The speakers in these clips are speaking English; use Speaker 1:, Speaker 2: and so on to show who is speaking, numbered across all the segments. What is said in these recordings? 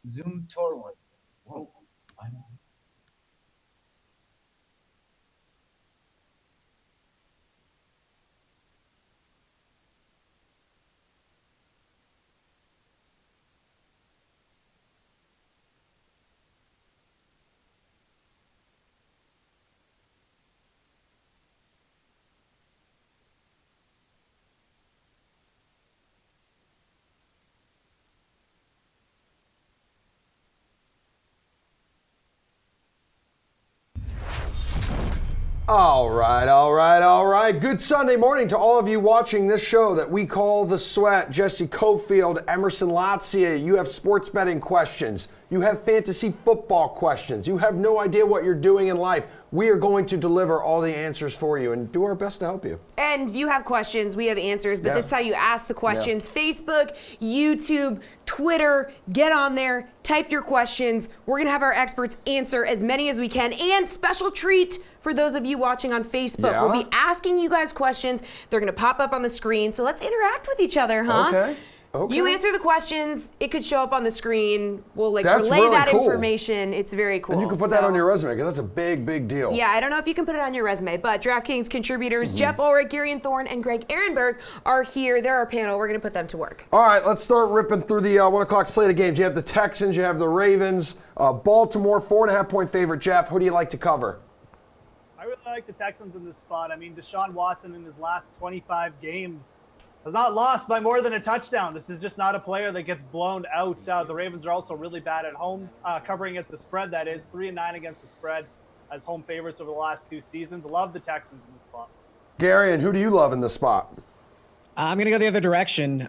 Speaker 1: Zoom tour one. Whoa. I know.
Speaker 2: All right, all right, all right. Good Sunday morning to all of you watching this show that we call The Sweat. Jessie, Coffield, Emerson, Lotzia. You have sports betting questions. You have fantasy football questions. You have no idea what you're doing in life. We are going to deliver all the answers for you and do our best to help you.
Speaker 3: And you have questions, we have answers, but this is how you ask the questions. Facebook, YouTube, Twitter, get on there, type your questions. We're going to have our experts answer as many as we can. And special treat for those of you watching on Facebook. We'll be asking you guys questions. They're going to pop up on the screen. So let's interact with each other, huh?
Speaker 2: Okay.
Speaker 3: You answer the questions, it could show up on the screen. We'll relay
Speaker 2: really
Speaker 3: that
Speaker 2: cool.
Speaker 3: information. It's very cool.
Speaker 2: And you can put that on your resume because that's a big, big deal.
Speaker 3: Yeah, I don't know if you can put it on your resume, but DraftKings contributors Jeff Ulrich, Gary Thorne, and Greg Ehrenberg are here. They're our panel. We're going to put them to work.
Speaker 2: All right, let's start ripping through the 1 o'clock slate of games. You have the Texans, you have the Ravens, Baltimore, 4.5-point favorite. Jeff, who do you like to cover?
Speaker 4: I really like the Texans in this spot. I mean, Deshaun Watson in his last 25 games has not lost by more than a touchdown. This is just not a player that gets blown out. The Ravens are also really bad at home, covering against the spread, that is. 3-9 against the spread as home favorites over the last 2 seasons. Love the Texans in this spot.
Speaker 2: Gary, and who do you love in this spot?
Speaker 5: I'm going to go the other direction.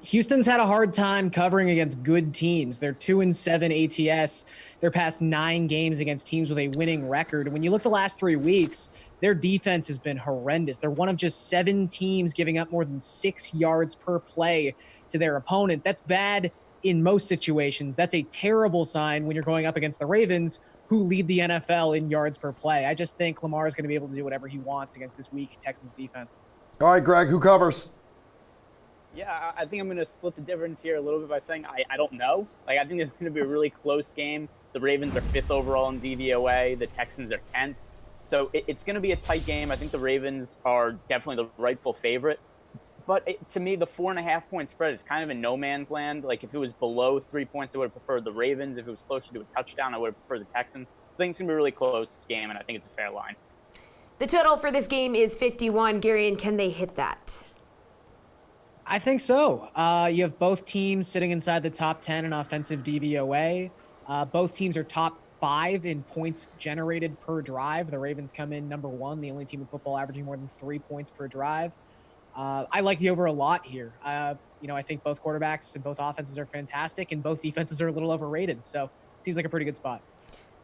Speaker 5: Houston's had a hard time covering against good teams. They're 2-7 ATS. Their past 9 games against teams with a winning record. When you look the last 3 weeks, their defense has been horrendous. They're one of just 7 teams giving up more than 6 yards per play to their opponent. That's bad in most situations. That's a terrible sign when you're going up against the Ravens, who lead the NFL in yards per play. I just think Lamar is going to be able to do whatever he wants against this weak Texans defense.
Speaker 2: All right, Greg, who covers?
Speaker 6: Yeah, I think I'm going to split the difference here a little bit by saying I don't know. I think this is going to be a really close game. The Ravens are 5th overall in DVOA. The Texans are 10th. So it's going to be a tight game. I think the Ravens are definitely the rightful favorite. But to me, the 4.5-point spread is kind of in no man's land. If it was below 3 points, I would have preferred the Ravens. If it was closer to a touchdown, I would have preferred the Texans. I think it's going to be a really close game, and I think it's a fair line.
Speaker 3: The total for this game is 51. Gary, and can they hit that?
Speaker 5: I think so. You have both teams sitting inside the top 10 in offensive DVOA. Both teams are top 5 in points generated per drive. The Ravens come in number 1, the only team in football averaging more than 3 points per drive. I like the over a lot here. I think both quarterbacks and both offenses are fantastic, and both defenses are a little overrated. So it seems like a pretty good spot.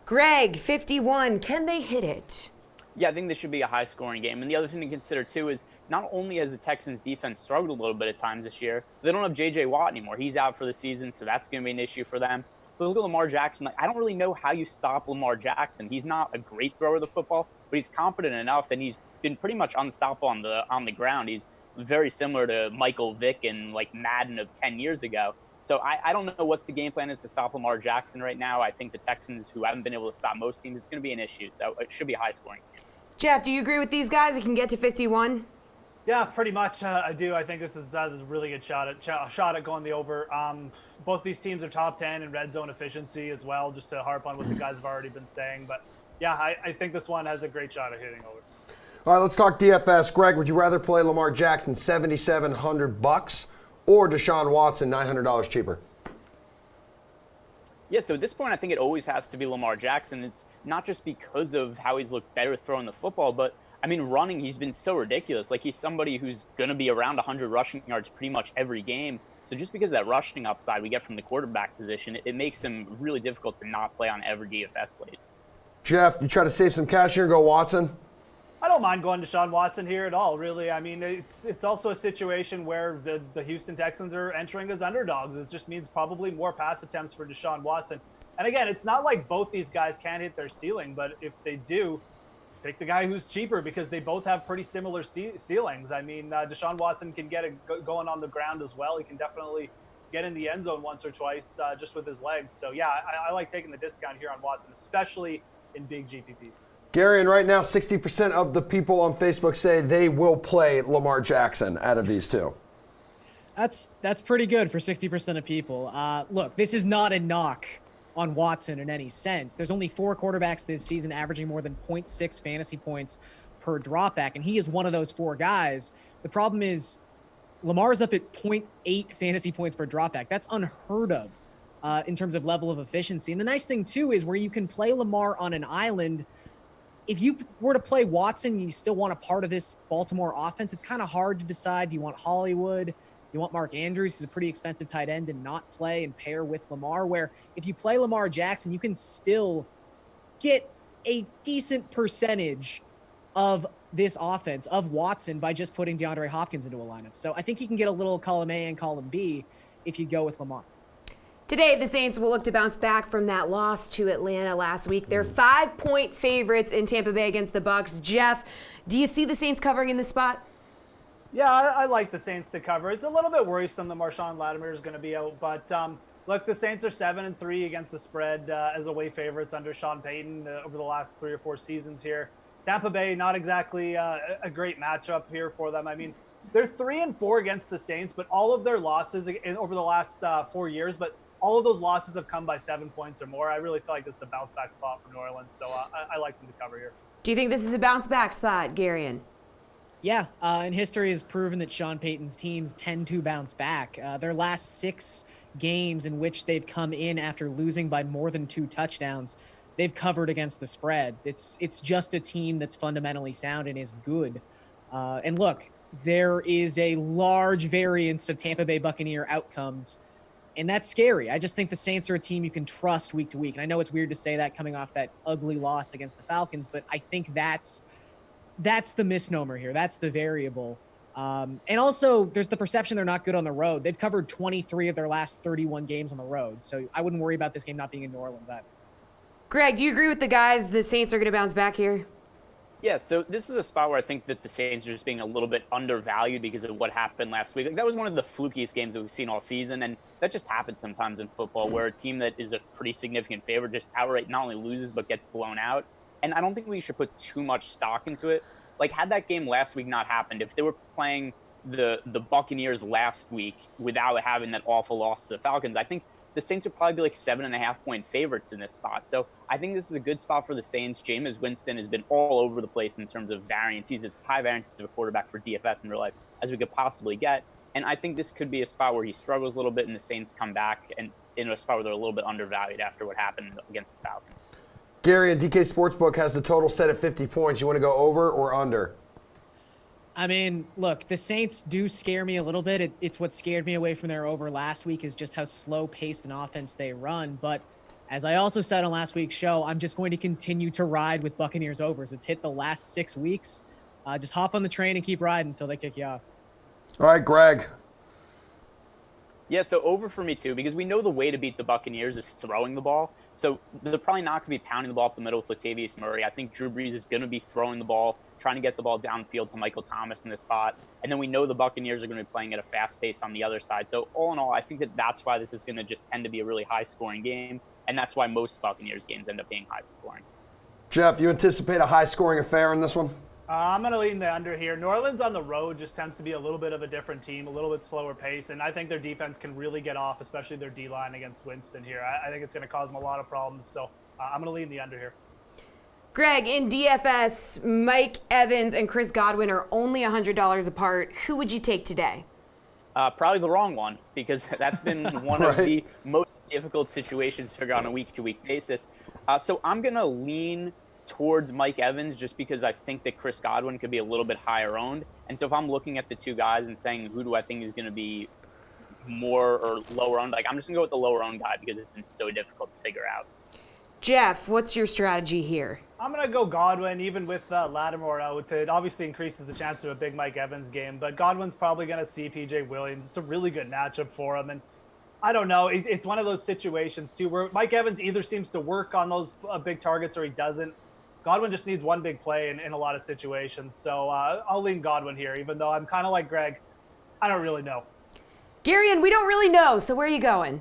Speaker 3: Greg, 51. Can they hit it?
Speaker 6: Yeah, I think this should be a high-scoring game. And the other thing to consider, too, is not only has the Texans' defense struggled a little bit at times this year, they don't have J.J. Watt anymore. He's out for the season, so that's going to be an issue for them. But look at Lamar Jackson. I don't really know how you stop Lamar Jackson. He's not a great thrower of the football, but he's competent enough, and he's been pretty much unstoppable on the ground. He's very similar to Michael Vick and Madden of 10 years ago. So I don't know what the game plan is to stop Lamar Jackson right now. I think the Texans, who haven't been able to stop most teams, it's going to be an issue. So it should be a high-scoring game.
Speaker 3: Jeff, do you agree with these guys? It can get to 51?
Speaker 4: Yeah, pretty much. I do. I think this is a really good shot at going the over. Both these teams are top 10 in red zone efficiency as well, just to harp on what the guys have already been saying. But yeah, I think this one has a great shot at hitting over.
Speaker 2: All right, let's talk DFS. Greg, would you rather play Lamar Jackson $7,700 or Deshaun Watson $900 cheaper?
Speaker 6: Yeah, so at this point, I think it always has to be Lamar Jackson. It's not just because of how he's looked better throwing the football, but running, he's been so ridiculous. He's somebody who's going to be around 100 rushing yards pretty much every game. So just because of that rushing upside we get from the quarterback position, it makes him really difficult to not play on every DFS slate.
Speaker 2: Jeff, you try to save some cash here and go Watson?
Speaker 4: I don't mind going to Deshaun Watson here at all, really. It's also a situation where the Houston Texans are entering as underdogs. It just means probably more pass attempts for Deshaun Watson. And again, it's not like both these guys can't hit their ceiling, but if they do, pick the guy who's cheaper because they both have pretty similar ceilings. Deshaun Watson can get it going on the ground as well. He can definitely get in the end zone once or twice just with his legs. So, yeah, I like taking the discount here on Watson, especially in big GPP.
Speaker 2: Gary, and right now 60% of the people on Facebook say they will play Lamar Jackson out of these two.
Speaker 5: That's pretty good for 60% of people. Look, this is not a knock on Watson in any sense. There's only 4 quarterbacks this season averaging more than 0.6 fantasy points per dropback, and he is one of those 4 guys. The problem is Lamar's up at 0.8 fantasy points per dropback. That's unheard of in terms of level of efficiency. And the nice thing, too, is where you can play Lamar on an island. If you were to play Watson, you still want a part of this Baltimore offense. It's kind of hard to decide. Do you want Hollywood? Do you want Mark Andrews? He's a pretty expensive tight end and not play and pair with Lamar, where if you play Lamar Jackson, you can still get a decent percentage of this offense, of Watson, by just putting DeAndre Hopkins into a lineup. So I think you can get a little column A and column B if you go with Lamar.
Speaker 3: Today, the Saints will look to bounce back from that loss to Atlanta last week. They're 5-point favorites in Tampa Bay against the Bucs. Jeff, do you see the Saints covering in this spot?
Speaker 4: Yeah, I like the Saints to cover. It's a little bit worrisome that Marshawn Lattimore is going to be out, but look, the Saints are 7-3 against the spread as away favorites under Sean Payton over the last 3 or 4 seasons here. Tampa Bay, not exactly a great matchup here for them. I mean, they're 3-4 against the Saints, but all of their losses over the last 4 years, but all of those losses have come by 7 points or more. I really feel like this is a bounce back spot for New Orleans, so I like them to cover here.
Speaker 3: Do you think this is a bounce back spot, Garion?
Speaker 5: Yeah, and history has proven that Sean Payton's teams tend to bounce back. Their last 6 games in which they've come in after losing by more than 2 touchdowns, they've covered against the spread. It's just a team that's fundamentally sound and is good. And look, there is a large variance of Tampa Bay Buccaneer outcomes, and that's scary. I just think the Saints are a team you can trust week to week. And I know it's weird to say that coming off that ugly loss against the Falcons, but I think that's the misnomer here. That's the variable. And also, there's the perception they're not good on the road. They've covered 23 of their last 31 games on the road, so I wouldn't worry about this game not being in New Orleans either.
Speaker 3: Greg, do you agree with the guys? The Saints are going to bounce back here?
Speaker 6: Yeah, so this is a spot where I think that the Saints are just being a little bit undervalued because of what happened last week. Like, that was one of the flukiest games that we've seen all season, and that just happens sometimes in football, where a team that is a pretty significant favorite just outright not only loses but gets blown out. And I don't think we should put too much stock into it. Like, had that game last week not happened, if they were playing the Buccaneers last week without having that awful loss to the Falcons, I think the Saints would probably be like 7.5-point favorites in this spot. So I think this is a good spot for the Saints. Jameis Winston has been all over the place in terms of variance. He's as high variance of a quarterback for DFS in real life as we could possibly get. And I think this could be a spot where he struggles a little bit and the Saints come back, and in a spot where they're a little bit undervalued after what happened against the Falcons.
Speaker 2: Gary, and DK Sportsbook has the total set at 50 points. You want to go over or under?
Speaker 5: I mean, look, the Saints do scare me a little bit. It's what scared me away from their over last week, is just how slow-paced an offense they run. But as I also said on last week's show, I'm just going to continue to ride with Buccaneers overs. It's hit the last 6 weeks. Just hop on the train and keep riding until they kick you off.
Speaker 2: All right, Greg.
Speaker 6: Yeah, so over for me too, because we know the way to beat the Buccaneers is throwing the ball. So they're probably not going to be pounding the ball up the middle with Latavius Murray. I think Drew Brees is going to be throwing the ball, trying to get the ball downfield to Michael Thomas in this spot. And then we know the Buccaneers are going to be playing at a fast pace on the other side. So all in all, I think that that's why this is going to just tend to be a really high-scoring game. And that's why most Buccaneers games end up being high-scoring.
Speaker 2: Jeff, you anticipate a high-scoring affair in this one?
Speaker 4: I'm going to lean the under here. New Orleans on the road just tends to be a little bit of a different team, a little bit slower pace, and I think their defense can really get off, especially their D-line against Winston here. I think it's going to cause them a lot of problems, so I'm going to lean the under here.
Speaker 3: Greg, in DFS, Mike Evans and Chris Godwin are only $100 apart. Who would you take today?
Speaker 6: Probably the wrong one, because that's been one
Speaker 2: Right.
Speaker 6: of the most difficult situations to figure out on a week-to-week basis. So I'm going to lean towards Mike Evans just because I think that Chris Godwin could be a little bit higher owned. And so if I'm looking at the two guys and saying who do I think is going to be more or lower owned, like I'm just going to go with the lower owned guy because it's been so difficult to figure out.
Speaker 3: Jeff, what's your strategy here?
Speaker 4: I'm going to go Godwin, even with Lattimore out. It obviously increases the chance of a big Mike Evans game, but Godwin's probably going to see P.J. Williams. It's a really good matchup for him, and I don't know. It's one of those situations, too, where Mike Evans either seems to work on those big targets or he doesn't. Godwin just needs one big play in a lot of situations. So I'll lean Godwin here, even though I'm kind of like Greg. I don't really know.
Speaker 3: Gary, and we don't really know, so where are you going?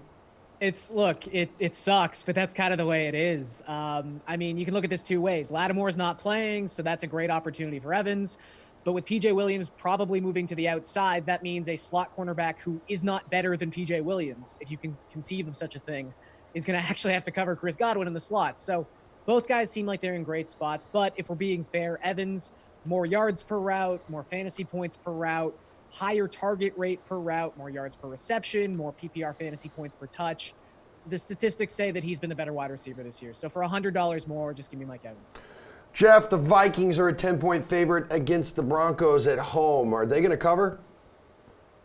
Speaker 5: It sucks, but that's kind of the way it is. I mean, you can look at this two ways. Lattimore's not playing, so that's a great opportunity for Evans. But with PJ Williams probably moving to the outside, that means a slot cornerback who is not better than PJ Williams, if you can conceive of such a thing, is going to actually have to cover Chris Godwin in the slot. So both guys seem like they're in great spots. But if we're being fair, Evans, more yards per route, more fantasy points per route, higher target rate per route, more yards per reception, more PPR fantasy points per touch. The statistics say that he's been the better wide receiver this year. So for $100 more, just give me Mike Evans.
Speaker 2: Jeff, the Vikings are a 10-point favorite against the Broncos at home. Are they going to cover?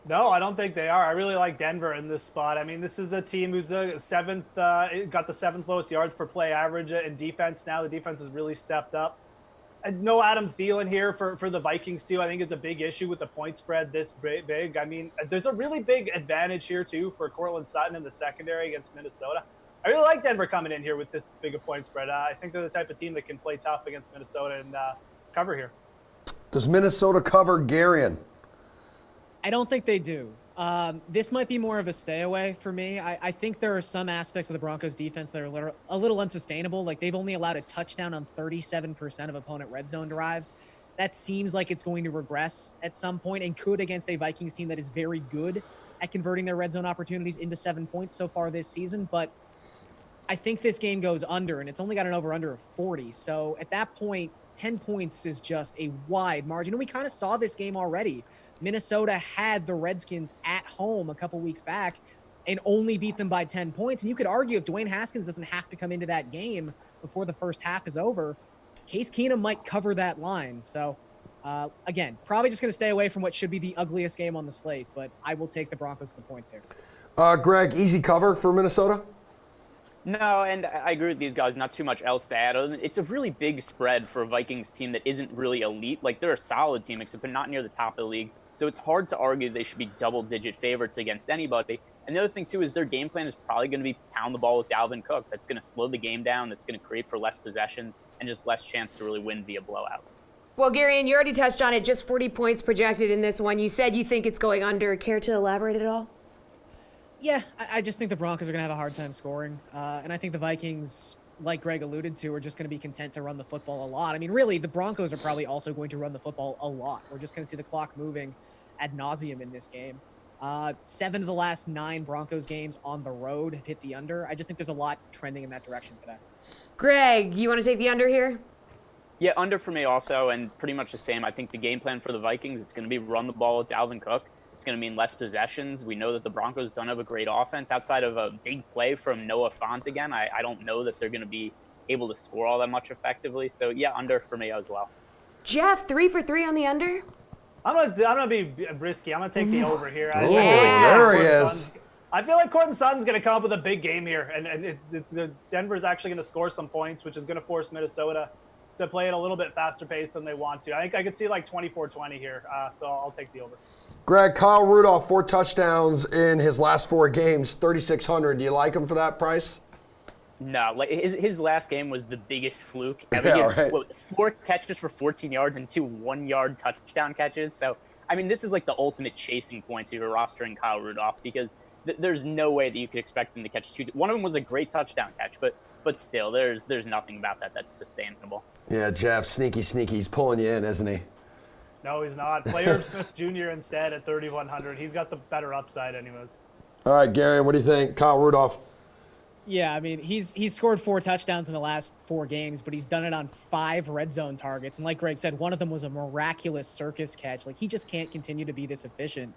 Speaker 4: No, I don't think they are. I really like Denver in this spot. I mean, this is a team who's got the seventh lowest yards per play average in defense now. The defense has really stepped up. And no Adam Thielen here for the Vikings, too. I think it's a big issue with the point spread this big. I mean, there's a really big advantage here, too, for Cortland Sutton in the secondary against Minnesota. I really like Denver coming in here with this big a point spread. I think they're the type of team that can play tough against Minnesota and cover here.
Speaker 2: Does Minnesota cover Garion?
Speaker 5: I don't think they do. This might be more of a stay away for me. I think there are some aspects of the Broncos defense that are a little unsustainable. Like they've only allowed a touchdown on 37% of opponent red zone drives. That seems like it's going to regress at some point and could against a Vikings team that is very good at converting their red zone opportunities into 7 points so far this season. But I think this game goes under, and it's only got an over-under of 40. So at that point, 10 points is just a wide margin. And we kind of saw this game already. Minnesota had the Redskins at home a couple weeks back and only beat them by 10 points. And you could argue if Dwayne Haskins doesn't have to come into that game before the first half is over, Case Keenum might cover that line. So, again, probably just going to stay away from what should be the ugliest game on the slate, but I will take the Broncos with the points here.
Speaker 2: Greg, easy cover for Minnesota?
Speaker 6: No, and I agree with these guys. Not too much else to add. It's a really big spread for a Vikings team that isn't really elite. Like, they're a solid team, except they're not near the top of the league. So it's hard to argue they should be double-digit favorites against anybody. And the other thing, too, is their game plan is probably going to be pound the ball with Dalvin Cook. That's going to slow the game down. That's going to create for less possessions and just less chance to really win via blowout.
Speaker 3: Well, Gary, and you already touched on it, just 40 points projected in this one. You said you think it's going under. Care to elaborate at all?
Speaker 5: Yeah, I just think the Broncos are going to have a hard time scoring. And I think the Vikings, like Greg alluded to, are just going to be content to run the football a lot. I mean, really, the Broncos are probably also going to run the football a lot. We're just going to see the clock moving ad nauseum in this game. 7 of the last 9 Broncos games on the road have hit the under. I just think there's a lot trending in that direction today.
Speaker 3: Greg, you want to take the under here?
Speaker 6: Yeah, under for me also, and pretty much the same. I think the game plan for the Vikings, it's going to be run the ball with Dalvin Cook. It's going to mean less possessions. We know that the Broncos don't have a great offense. Outside of a big play from Noah Fant again, I don't know that they're going to be able to score all that much effectively. So, yeah, under for me as well.
Speaker 3: Jeff, 3 for 3 on the under?
Speaker 4: I'm gonna be risky. I'm gonna take the over here.
Speaker 2: There he is.
Speaker 4: I feel like Cortland Sutton's gonna come up with a big game here, and Denver's actually gonna score some points, which is gonna force Minnesota to play at a little bit faster pace than they want to. I think I could see like 24-20 here, so I'll take the over.
Speaker 2: Greg, Kyle Rudolph, 4 touchdowns in his last 4 games, 3,600. Do you like him for that price?
Speaker 6: No, like his last game was the biggest fluke ever.
Speaker 2: Yeah,
Speaker 6: He had,
Speaker 2: right.
Speaker 6: 4 catches for 14 yards and 2 one-yard touchdown catches. So, I mean, this is like the ultimate chasing points if you're rostering Kyle Rudolph, because there's no way that you could expect him to catch 2. One of them was a great touchdown catch, but still, there's nothing about that that's sustainable.
Speaker 2: Yeah, Jeff, sneaky. He's pulling you in, isn't he?
Speaker 4: No, he's not. Player Smith Jr. instead at 3,100. He's got the better upside anyways.
Speaker 2: All right, Gary, what do you think? Kyle Rudolph.
Speaker 5: Yeah, I mean, he's scored 4 touchdowns in the last 4 games, but he's done it on 5 red zone targets. And like Greg said, one of them was a miraculous circus catch. Like, he just can't continue to be this efficient.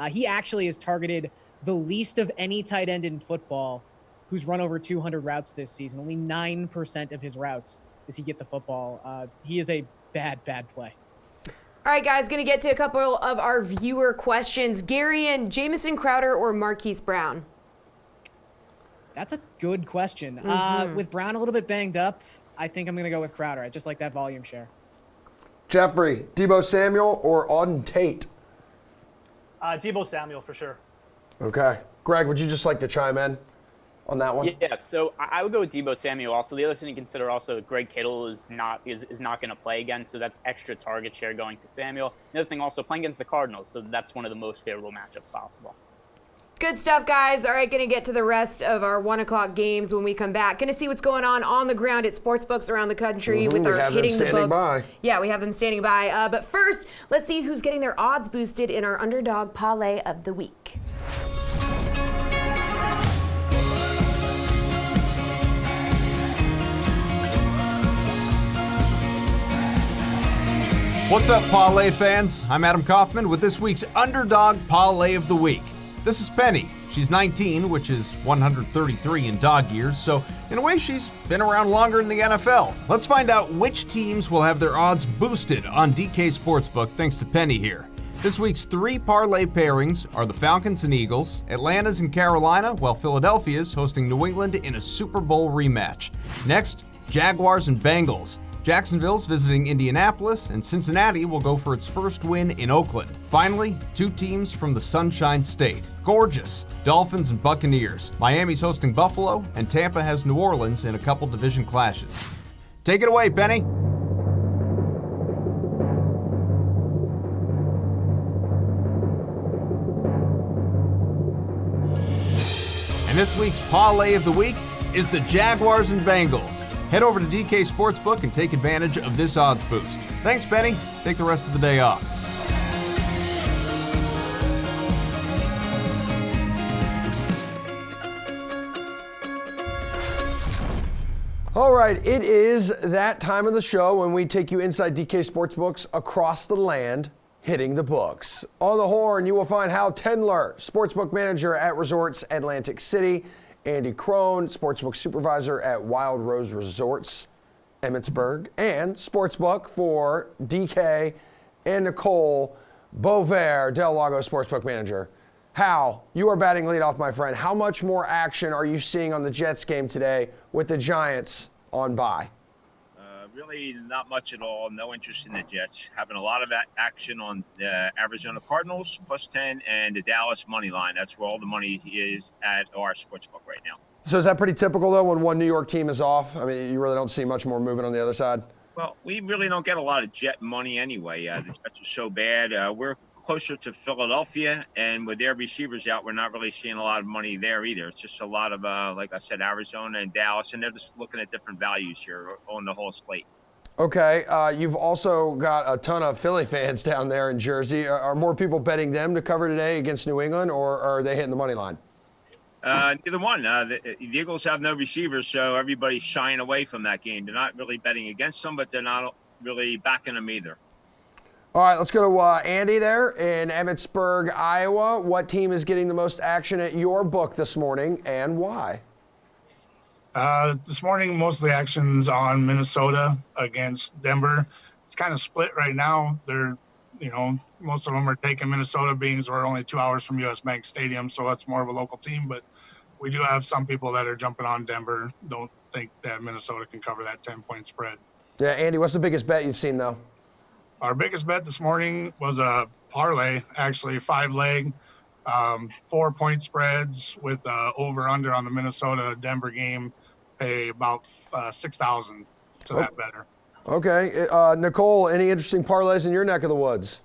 Speaker 5: He actually has targeted the least of any tight end in football who's run over 200 routes this season. Only 9% of his routes does he get the football. He is a bad play.
Speaker 3: All right, guys, going to get to a couple of our viewer questions. Gary, and Jamison Crowder or Marquise Brown?
Speaker 5: That's a good question. With Brown a little bit banged up, I think I'm going to go with Crowder. I just like that volume share.
Speaker 2: Jeffrey, Deebo Samuel or Auden Tate?
Speaker 4: Deebo Samuel for sure.
Speaker 2: Okay. Greg, would you just like to chime in on that one?
Speaker 6: Yeah, so I would go with Deebo Samuel also. The other thing to consider also, Greg Kittle is not going to play again, so that's extra target share going to Samuel. Another thing also, playing against the Cardinals, so that's one of the most favorable matchups possible.
Speaker 3: Good stuff, guys. All right, going to get to the rest of our 1 o'clock games when we come back. Going to see what's going on the ground at sportsbooks around the country with our hitting the books.
Speaker 2: By.
Speaker 3: Yeah, we have them standing by. But first, let's see who's getting their odds boosted in our underdog parlay of the week.
Speaker 7: What's up, parlay fans? I'm Adam Kaufman with this week's underdog parlay of the week. This is Penny. She's 19, which is 133 in dog years, so in a way she's been around longer in the NFL. Let's find out which teams will have their odds boosted on DK Sportsbook thanks to Penny here. This week's 3 parlay pairings are the Falcons and Eagles, Atlanta's and Carolina, while Philadelphia's hosting New England in a Super Bowl rematch. Next, Jaguars and Bengals. Jacksonville's visiting Indianapolis, and Cincinnati will go for its first win in Oakland. Finally, 2 teams from the Sunshine State. Gorgeous. Dolphins and Buccaneers. Miami's hosting Buffalo, and Tampa has New Orleans in a couple division clashes. Take it away, Penny. And this week's parlay of the week is the Jaguars and Bengals. Head over to DK Sportsbook and take advantage of this odds boost. Thanks, Penny. Take the rest of the day off.
Speaker 2: All right, it is that time of the show when we take you inside DK Sportsbooks across the land, hitting the books. On the horn, you will find Hal Tendler, Sportsbook Manager at Resorts Atlantic City, Andy Crone, Sportsbook Supervisor at Wild Rose Resorts, Emmitsburg, and Sportsbook for DK and Nicole Beauvert, Del Lago Sportsbook Manager. Hal, you are batting leadoff, my friend. How much more action are you seeing on the Jets game today with the Giants on bye?
Speaker 8: Really not much at all. No interest in the Jets. Having a lot of action on the Arizona Cardinals, +10, and the Dallas money line. That's where all the money is at our sportsbook right now.
Speaker 2: So is that pretty typical, though, when one New York team is off? I mean, you really don't see much more movement on the other side?
Speaker 8: Well, we really don't get a lot of Jet money anyway. The Jets are so bad. We're closer to Philadelphia, and with their receivers out, we're not really seeing a lot of money there either. It's just a lot of, like I said, Arizona and Dallas, and they're just looking at different values here on the whole slate.
Speaker 2: Okay, you've also got a ton of Philly fans down there in Jersey. Are more people betting them to cover today against New England, or are they hitting the money line?
Speaker 8: Neither one. The Eagles have no receivers, so everybody's shying away from that game. They're not really betting against them, but they're not really backing them either.
Speaker 2: All right, let's go to Andy there in Emmitsburg, Iowa. What team is getting the most action at your book this morning, and why?
Speaker 9: This morning, most of the action's on Minnesota against Denver. It's kind of split right now. Most of them are taking Minnesota, being we're only 2 hours from US Bank Stadium, so that's more of a local team. But we do have some people that are jumping on Denver. Don't think that Minnesota can cover that 10-point spread.
Speaker 2: Yeah, Andy, what's the biggest bet you've seen, though?
Speaker 9: Our biggest bet this morning was a parlay, actually 5-leg, 4-point spreads with over-under on the Minnesota-Denver game. Pay about $6,000 to that better.
Speaker 2: Okay. Nicole, any interesting parlays in your neck of the woods?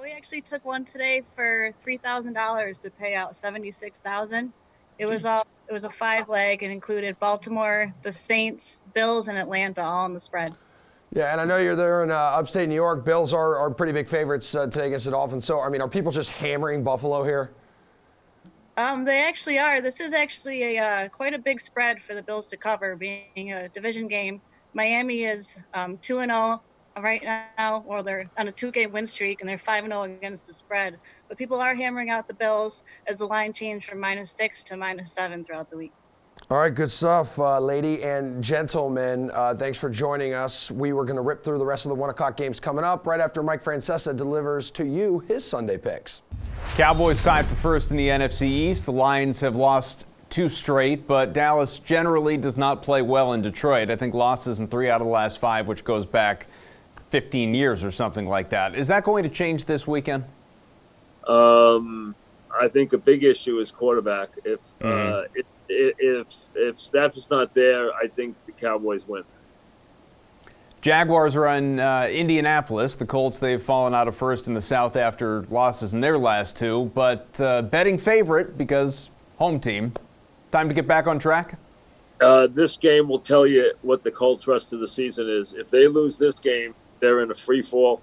Speaker 10: We actually took one today for $3,000 to pay out $76,000. It was a 5-leg and included Baltimore, the Saints, Bills, and Atlanta all on the spread.
Speaker 2: Yeah, and I know you're there in upstate New York. Bills are pretty big favorites today against the Dolphins. So, I mean, are people just hammering Buffalo here?
Speaker 10: They actually are. This is actually quite a big spread for the Bills to cover, being a division game. Miami is 2-0 right now, or they're on a 2-game win streak, and they're 5-0 against the spread. But people are hammering out the Bills as the line changed from -6 to -7 throughout the week.
Speaker 2: All right, good stuff, lady and gentlemen. Thanks for joining us. We were going to rip through the rest of the 1 o'clock games coming up right after Mike Francesa delivers to you his Sunday picks.
Speaker 7: Cowboys tied for first in the NFC East. The Lions have lost 2 straight, but Dallas generally does not play well in Detroit. I think losses in 3 out of the last 5, which goes back 15 years or something like that. Is that going to change this weekend?
Speaker 11: I think a big issue is quarterback. If Stafford's not there, I think the Cowboys win.
Speaker 7: Jaguars are in Indianapolis. The Colts, they've fallen out of first in the South after losses in their last two, but betting favorite because home team. Time to get back on track?
Speaker 11: This game will tell you what the Colts' rest of the season is. If they lose this game, they're in a free fall.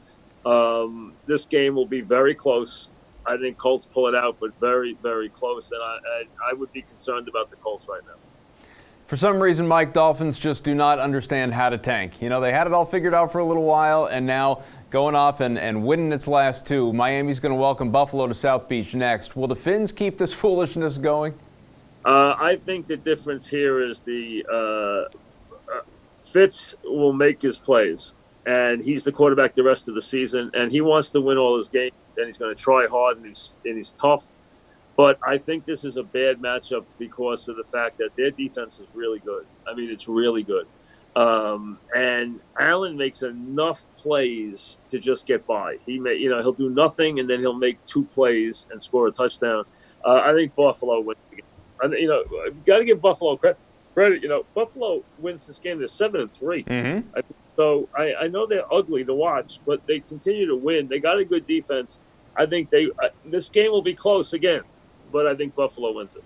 Speaker 11: This game will be very close. I think Colts pull it out, but very, very close. And I would be concerned about the Colts right now.
Speaker 7: For some reason, Mike, Dolphins just do not understand how to tank. You know, they had it all figured out for a little while, and now going off and winning its last two. Miami's going to welcome Buffalo to South Beach next. Will the Finns keep this foolishness going?
Speaker 11: I think the difference here is the Fitz will make his plays, and he's the quarterback the rest of the season, and he wants to win all his games, and he's going to try hard, and he's tough. But I think this is a bad matchup because of the fact that their defense is really good. I mean, it's really good. And Allen makes enough plays to just get by. He'll do nothing, and then he'll make two plays and score a touchdown. I think Buffalo wins the game. Got to give Buffalo credit. Buffalo wins this game. They're 7-3.
Speaker 7: Mm-hmm.
Speaker 11: So I know they're ugly to watch, but they continue to win. They got a good defense. I think this game will be close again, but I think Buffalo wins it.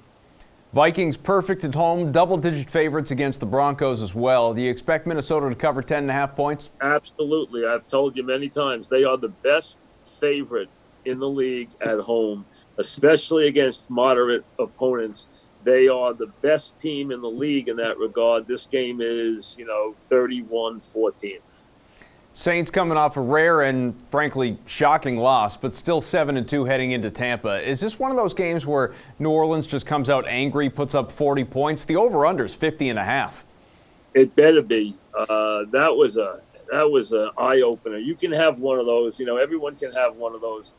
Speaker 7: Vikings perfect at home, double-digit favorites against the Broncos as well. Do you expect Minnesota to cover 10.5 points?
Speaker 11: Absolutely. I've told you many times they are the best favorite in the league at home, especially against moderate opponents. They are the best team in the league in that regard. This game is, 31-14.
Speaker 7: Saints coming off a rare and, frankly, shocking loss, but still 7-2 heading into Tampa. Is this one of those games where New Orleans just comes out angry, puts up 40 points? The over-under is 50.5.
Speaker 11: It better be. That was an eye-opener. You can have one of those. Everyone can have one of those.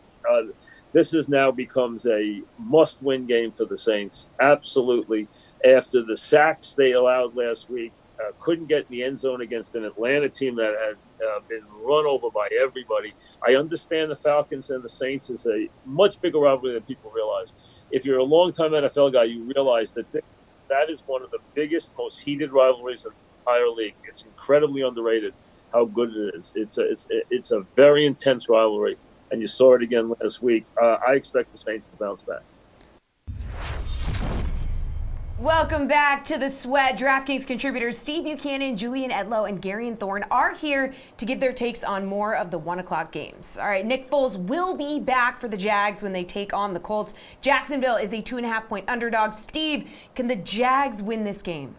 Speaker 11: This now becomes a must-win game for the Saints. Absolutely. After the sacks they allowed last week, couldn't get in the end zone against an Atlanta team that had been run over by everybody. I understand the Falcons and the Saints is a much bigger rivalry than people realize. If you're a longtime NFL guy, you realize that that is one of the biggest, most heated rivalries in the entire league. It's incredibly underrated how good it is. It's a very intense rivalry, and you saw it again last week. I expect the Saints to bounce back.
Speaker 3: Welcome back to the Sweat. DraftKings contributors Steve Buchanan, Julian Edlow, and Gary and Thorne are here to give their takes on more of the 1 o'clock games. All right, Nick Foles will be back for the Jags when they take on the Colts. Jacksonville is a 2.5-point underdog. Steve, can the Jags win this game?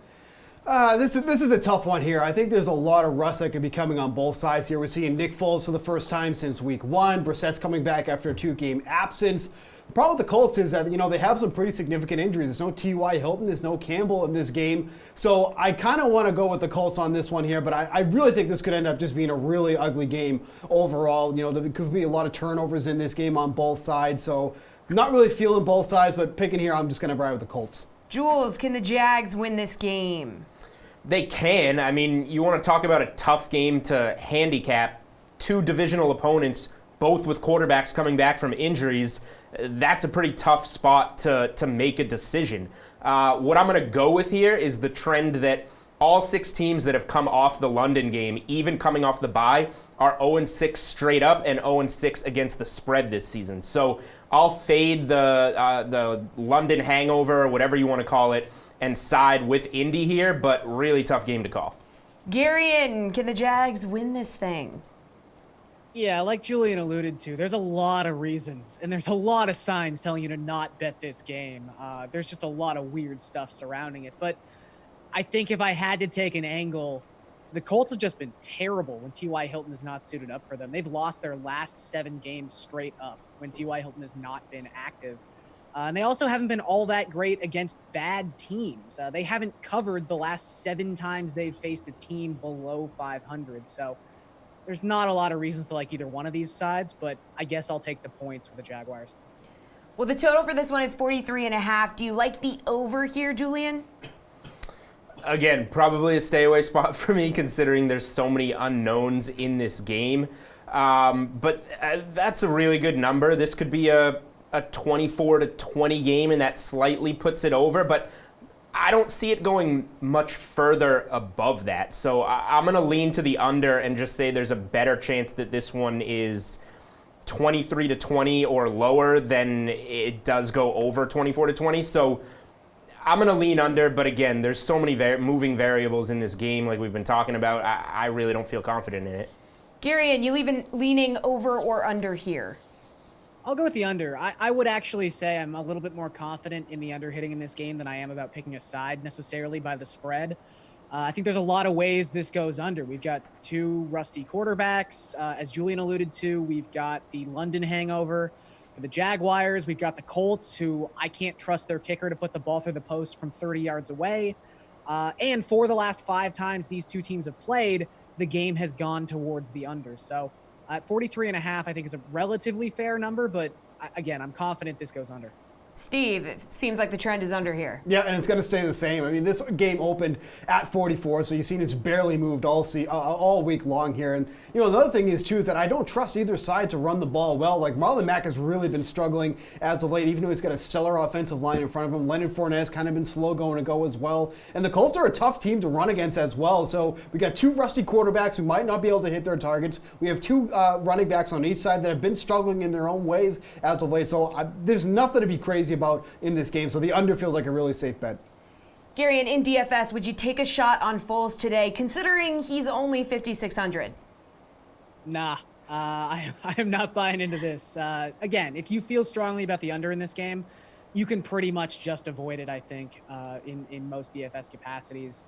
Speaker 12: This is a tough one here. I think there's a lot of rust that could be coming on both sides here. We're seeing Nick Foles for the first time since week 1. Brissett's coming back after a 2-game absence. The problem with the Colts is that, they have some pretty significant injuries. There's no T.Y. Hilton, there's no Campbell in this game. So I kind of want to go with the Colts on this one here, but I really think this could end up just being a really ugly game overall. There could be a lot of turnovers in this game on both sides. So I'm not really feeling both sides, but picking here, I'm just going to ride with the Colts.
Speaker 3: Jules, can the Jags win this game?
Speaker 13: They can. I mean, you want to talk about a tough game to handicap. 2 divisional opponents, both with quarterbacks coming back from injuries. That's a pretty tough spot to make a decision. What I'm going to go with here is the trend that all 6 teams that have come off the London game, even coming off the bye, are 0-6 straight up and 0-6 against the spread this season. So I'll fade the London hangover, or whatever you want to call it, and side with Indy here, but really tough game to call.
Speaker 3: Garion, can the Jags win this thing?
Speaker 5: Yeah, like Julian alluded to, there's a lot of reasons, and there's a lot of signs telling you to not bet this game. There's just a lot of weird stuff surrounding it. But I think if I had to take an angle, the Colts have just been terrible when T.Y. Hilton is not suited up for them. They've lost their last 7 games straight up when T.Y. Hilton has not been active. And they also haven't been all that great against bad teams. They haven't covered the last 7 times they've faced a team below 500. So there's not a lot of reasons to like either one of these sides, but I guess I'll take the points with the Jaguars.
Speaker 3: Well, the total for this one is 43.5. Do you like the over here, Julian?
Speaker 13: Again, probably a stay away spot for me, considering there's so many unknowns in this game. But that's a really good number. This could be a 24-20 game, and that slightly puts it over. But I don't see it going much further above that. So I'm going to lean to the under and just say there's a better chance that this one is 23-20 or lower than it does go over 24-20. So I'm going to lean under, but again, there's so many moving variables in this game like we've been talking about. I really don't feel confident in it.
Speaker 3: Gary, and you leaning over or under here?
Speaker 5: I'll go with the under. I would actually say I'm a little bit more confident in the under hitting in this game than I am about picking a side necessarily by the spread. I think there's a lot of ways this goes under. We've got two rusty quarterbacks. As Julian alluded to, we've got the London hangover for the Jaguars. We've got the Colts, who I can't trust their kicker to put the ball through the post from 30 yards away. And for the last 5 times these two teams have played, the game has gone towards the under. So at 43.5, I think is a relatively fair number, but again, I'm confident this goes under.
Speaker 3: Steve, it seems like the trend is under here.
Speaker 12: Yeah, and it's going to stay the same. I mean, this game opened at 44, so you've seen it's barely moved all week long here. And, you know, another thing is, too, is that I don't trust either side to run the ball well. Like, Marlon Mack has really been struggling as of late, even though he's got a stellar offensive line in front of him. Leonard Fournette's kind of been slow going to go as well. And the Colts are a tough team to run against as well. So we got 2 rusty quarterbacks who might not be able to hit their targets. We have 2 running backs on each side that have been struggling in their own ways as of late. So there's nothing to be crazy about in this game, so the under feels like a really safe bet.
Speaker 3: Gary, and in DFS, would you take a shot on Foles today, considering he's only 5,600?
Speaker 5: Nah, I am not buying into this. Again, if you feel strongly about the under in this game, you can pretty much just avoid it, I think, in most DFS capacities.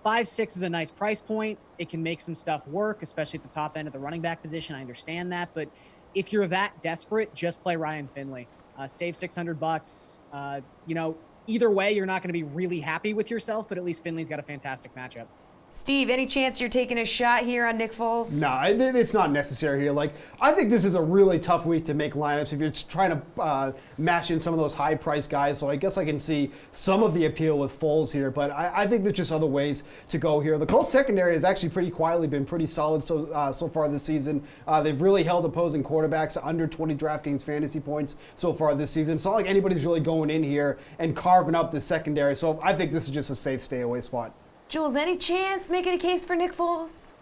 Speaker 5: 5.6 is a nice price point. It can make some stuff work, especially at the top end of the running back position. I understand that, but if you're that desperate, just play Ryan Finley. Save $600. You know, either way, you're not going to be really happy with yourself, but at least Finley's got a fantastic matchup.
Speaker 3: Steve, any chance you're taking a shot here on Nick Foles?
Speaker 12: No, it's not necessary here. Like, I think this is a really tough week to make lineups if you're trying to mash in some of those high-priced guys. So I guess I can see some of the appeal with Foles here, but I think there's just other ways to go here. The Colts secondary has actually pretty quietly been pretty solid so far this season. They've really held opposing quarterbacks to under 20 DraftKings fantasy points so far this season. It's not like anybody's really going in here and carving up the secondary. So I think this is just a safe stay-away spot.
Speaker 3: Jules, any chance making a case for Nick Foles?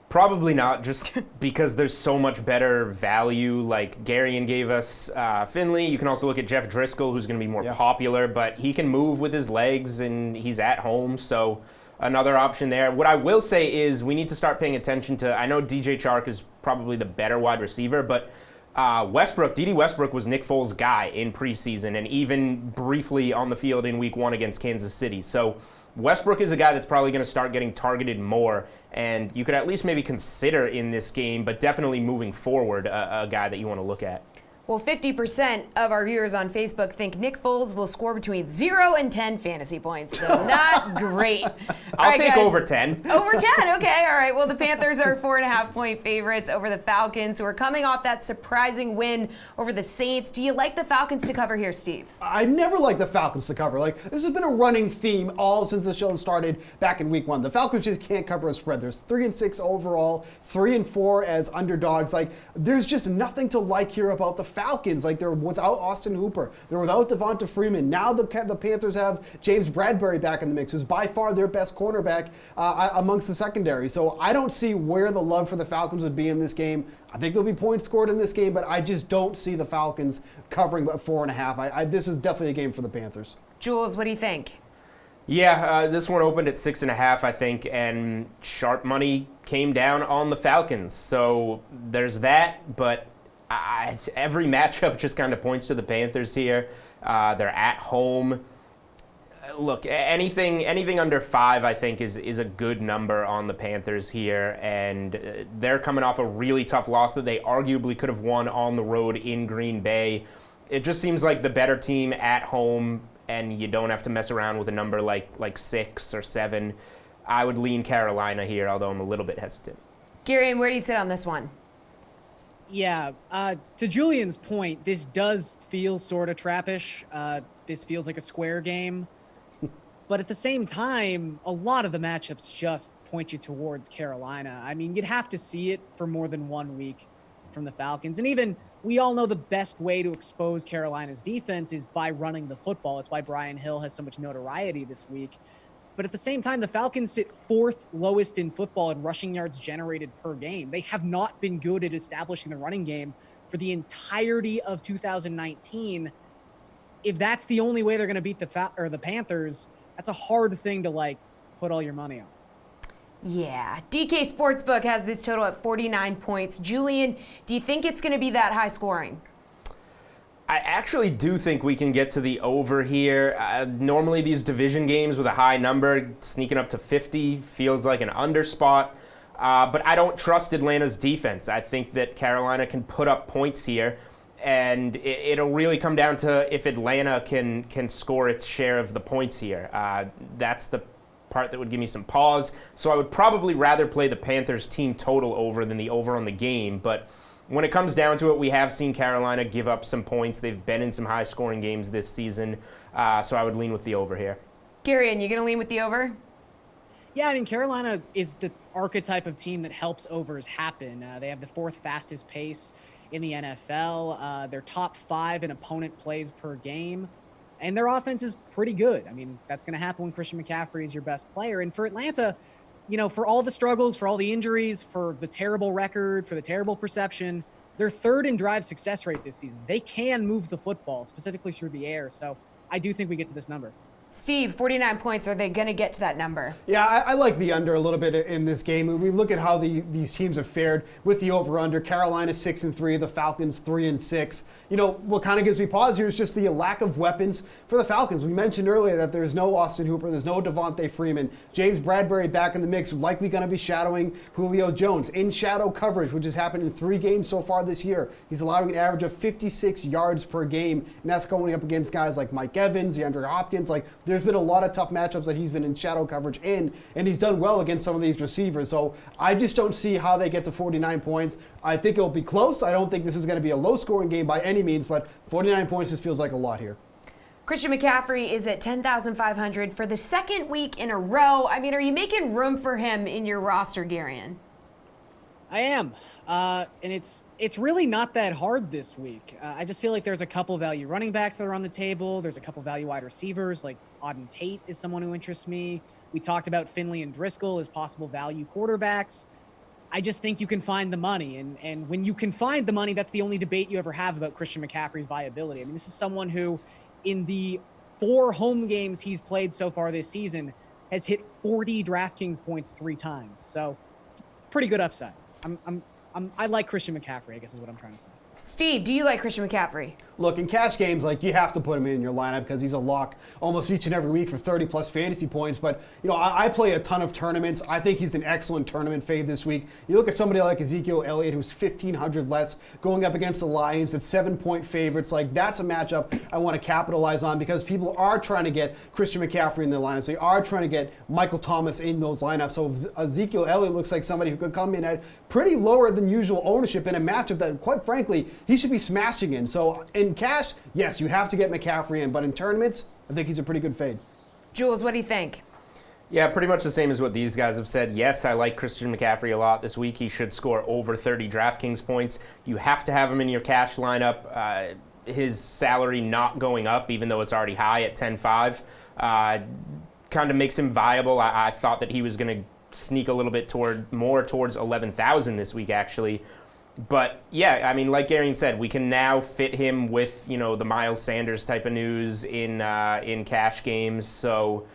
Speaker 13: Probably not, just because there's so much better value. Like Garian gave us Finley. You can also look at Jeff Driscoll, who's going to be more popular, but he can move with his legs and he's at home. So another option there. What I will say is we need to start paying attention to, I know DJ Chark is probably the better wide receiver, but Dede Westbrook was Nick Foles' guy in preseason and even briefly on the field in week 1 against Kansas City. So Westbrook is a guy that's probably going to start getting targeted more, and you could at least maybe consider in this game, but definitely moving forward, a guy that you want to look at.
Speaker 3: Well, 50% of our viewers on Facebook think Nick Foles will score between 0 and 10 fantasy points, so not great.
Speaker 13: I'll take over 10.
Speaker 3: Over 10, okay, all right. Well, the Panthers are 4.5-point favorites over the Falcons, who are coming off that surprising win over the Saints. Do you like the Falcons to cover here, Steve?
Speaker 12: I never liked the Falcons to cover. Like, this has been a running theme all since the show started back in week 1. The Falcons just can't cover a spread. There's 3-6 overall, 3-4 as underdogs. Like, there's just nothing to like here about the Falcons. Like, they're without Austin Hooper. They're without Devonta Freeman. Now the Panthers have James Bradbury back in the mix, who's by far their best cornerback amongst the secondary. So I don't see where the love for the Falcons would be in this game. I think there'll be points scored in this game, but I just don't see the Falcons covering but 4.5. This is definitely a game for the Panthers.
Speaker 3: Jules, what do you think?
Speaker 13: Yeah, this one opened at 6.5, I think, and sharp money came down on the Falcons. So there's that, but every matchup just kind of points to the Panthers here. They're at home. Look, anything under 5, I think, is a good number on the Panthers here, and they're coming off a really tough loss that they arguably could have won on the road in Green Bay. It just seems like the better team at home, and you don't have to mess around with a number like 6 or 7. I would lean Carolina here, although I'm a little bit hesitant.
Speaker 3: Gary, and where do you sit on this one?
Speaker 5: Yeah, to Julian's point, this does feel sort of trappish. This feels like a square game. But at the same time, a lot of the matchups just point you towards Carolina. I mean, you'd have to see it for more than 1 week from the Falcons. And even we all know the best way to expose Carolina's defense is by running the football. It's why Brian Hill has so much notoriety this week. But at the same time, the Falcons sit 4th lowest in football in rushing yards generated per game. They have not been good at establishing the running game for the entirety of 2019. If that's the only way they're going to beat the Panthers, that's a hard thing to put all your money on.
Speaker 3: Yeah, DK Sportsbook has this total at 49 points. Julian, do you think it's going to be that high scoring?
Speaker 13: I actually do think we can get to the over here. Normally these division games with a high number, sneaking up to 50, feels like an under spot. But I don't trust Atlanta's defense. I think that Carolina can put up points here, and it'll really come down to if Atlanta can score its share of the points here. That's the part that would give me some pause. So I would probably rather play the Panthers team total over than the over on the game. But when it comes down to it, we have seen Carolina give up some points. They've been in some high-scoring games this season. So I would lean with the over here.
Speaker 3: Gary, and you going to lean with the over?
Speaker 5: Yeah, I mean, Carolina is the archetype of team that helps overs happen. They have the 4th fastest pace in the NFL. They're top 5 in opponent plays per game. And their offense is pretty good. I mean, that's going to happen when Christian McCaffrey is your best player. And for Atlanta, for all the struggles, for all the injuries, for the terrible record, for the terrible perception, they're 3rd in drive success rate this season. They can move the football, specifically through the air. So I do think we get to this number.
Speaker 3: Steve, 49 points. Are they going to get to that number?
Speaker 12: Yeah, I like the under a little bit in this game. We look at how these teams have fared with the over-under. Carolina 6-3, the Falcons 3-6. What kind of gives me pause here is just the lack of weapons for the Falcons. We mentioned earlier that there's no Austin Hooper, there's no Devontae Freeman. James Bradbury back in the mix, likely going to be shadowing Julio Jones in shadow coverage, which has happened in 3 games so far this year. He's allowing an average of 56 yards per game, and that's going up against guys like Mike Evans, DeAndre Hopkins. There's been a lot of tough matchups that he's been in shadow coverage in, and he's done well against some of these receivers. So I just don't see how they get to 49 points. I think it'll be close. I don't think this is going to be a low-scoring game by any means, but 49 points just feels like a lot here.
Speaker 3: Christian McCaffrey is at 10,500 for the 2nd week in a row. I mean, are you making room for him in your roster, Garion?
Speaker 5: I am. And it's really not that hard this week. I just feel like there's a couple value running backs that are on the table. There's a couple value wide receivers, like Auden Tate is someone who interests me. We talked about Finley and Driscoll as possible value quarterbacks. I just think you can find the money. And when you can find the money, that's the only debate you ever have about Christian McCaffrey's viability. I mean, this is someone who, in the 4 home games he's played so far this season, has hit 40 DraftKings points 3 times. So it's pretty good upside. I like Christian McCaffrey, I guess is what I'm trying to say.
Speaker 3: Steve, do you like Christian McCaffrey?
Speaker 12: Look, in cash games, you have to put him in your lineup because he's a lock almost each and every week for 30-plus fantasy points. But, I play a ton of tournaments. I think he's an excellent tournament fade this week. You look at somebody like Ezekiel Elliott, who's 1,500 less, going up against the Lions at 7-point favorites. That's a matchup I want to capitalize on because people are trying to get Christian McCaffrey in their lineups. They are trying to get Michael Thomas in those lineups. So Ezekiel Elliott looks like somebody who could come in at pretty lower than usual ownership in a matchup that, quite frankly, he should be smashing in. So in cash, yes, you have to get McCaffrey in, but in tournaments, I think he's a pretty good fade.
Speaker 3: Jules, what do you think?
Speaker 13: Yeah, pretty much the same as what these guys have said. Yes, I like Christian McCaffrey a lot this week. He should score over 30 DraftKings points. You have to have him in your cash lineup. His salary not going up, even though it's already high at 10.5, kind of makes him viable. I thought that he was going to sneak a little bit more towards 11,000 this week, actually. But yeah, I mean, like Garion said, we can now fit him with the Miles Sanders type of news in cash games. So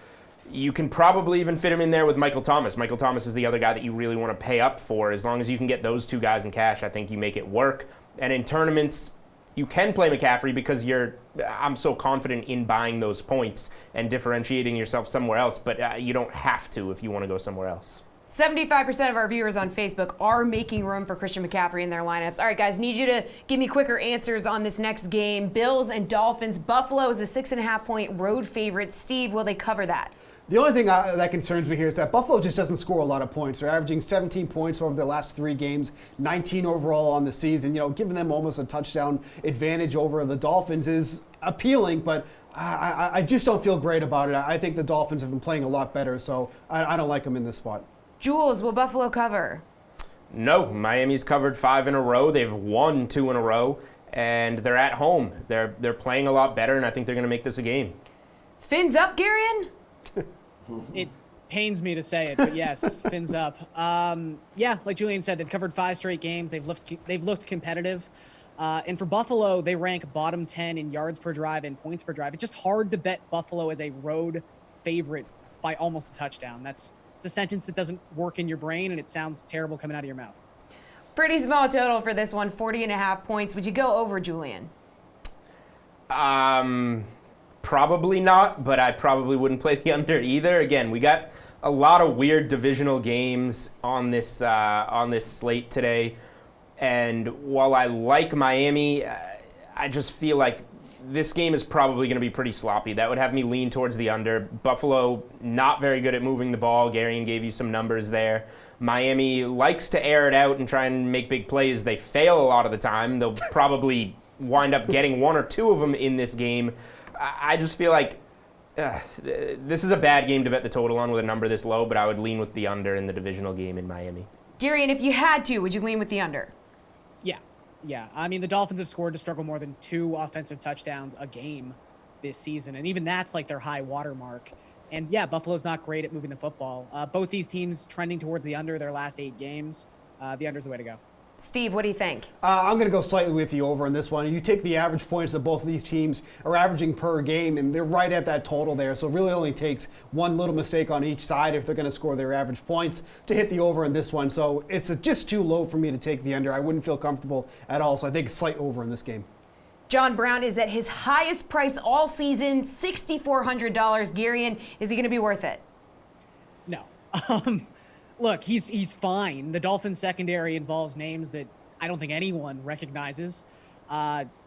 Speaker 13: you can probably even fit him in there with Michael Thomas. Michael Thomas is the other guy that you really want to pay up for. As long as you can get those 2 guys in cash, I think you make it work. And in tournaments, you can play McCaffrey because I'm so confident in buying those points and differentiating yourself somewhere else. But you don't have to if you want to go somewhere else.
Speaker 3: 75% of our viewers on Facebook are making room for Christian McCaffrey in their lineups. All right, guys, need you to give me quicker answers on this next game. Bills and Dolphins. Buffalo is a 6.5-point road favorite. Steve, will they cover that?
Speaker 12: The only thing that concerns me here is that Buffalo just doesn't score a lot of points. They're averaging 17 points over their last 3 games, 19 overall on the season. Giving them almost a touchdown advantage over the Dolphins is appealing, but I just don't feel great about it. I think the Dolphins have been playing a lot better, so I don't like them in this spot.
Speaker 3: Jules, will Buffalo cover?
Speaker 13: No, Miami's covered 5 in a row. They've won 2 in a row. and they're at home. They're playing a lot better, and I think they're going to make this a game.
Speaker 3: Fins up, Garion?
Speaker 5: It pains me to say it, but yes, fins up. Yeah, like Julian said, they've covered 5 straight games. They've looked competitive. And for Buffalo, they rank bottom 10 in yards per drive and points per drive. It's just hard to bet Buffalo as a road favorite by almost a touchdown. It's a sentence that doesn't work in your brain, and it sounds terrible coming out of your mouth.
Speaker 3: Pretty small total for this one, 40.5 points. Would you go over, Julian?
Speaker 13: Probably not, but I probably wouldn't play the under either. Again, we got a lot of weird divisional games on this slate today, and while I like Miami, I just feel like this game is probably going to be pretty sloppy. That would have me lean towards the under. Buffalo, not very good at moving the ball. Garion gave you some numbers there. Miami likes to air it out and try and make big plays. They fail a lot of the time. They'll probably wind up getting 1 or 2 of them in this game. I just feel like this is a bad game to bet the total on with a number this low, but I would lean with the under in the divisional game in Miami.
Speaker 3: Garion, if you had to, would you lean with the under?
Speaker 5: Yeah. I mean, the Dolphins have scored to struggle more than 2 offensive touchdowns a game this season, and even that's like their high water mark. And yeah, Buffalo's not great at moving the football. Both these teams trending towards the under their last 8 games. The under's the way to go.
Speaker 3: Steve, what do you think?
Speaker 12: I'm going to go slightly with the over on this one. You take the average points that both of these teams are averaging per game, and they're right at that total there. So it really only takes one little mistake on each side if they're going to score their average points to hit the over in this one. So it's just too low for me to take the under. I wouldn't feel comfortable at all. So I think slight over in this game.
Speaker 3: John Brown is at his highest price all season, $6,400. Garion, is he going to be worth it?
Speaker 5: No. Look, he's fine. The Dolphins secondary involves names that I don't think anyone recognizes.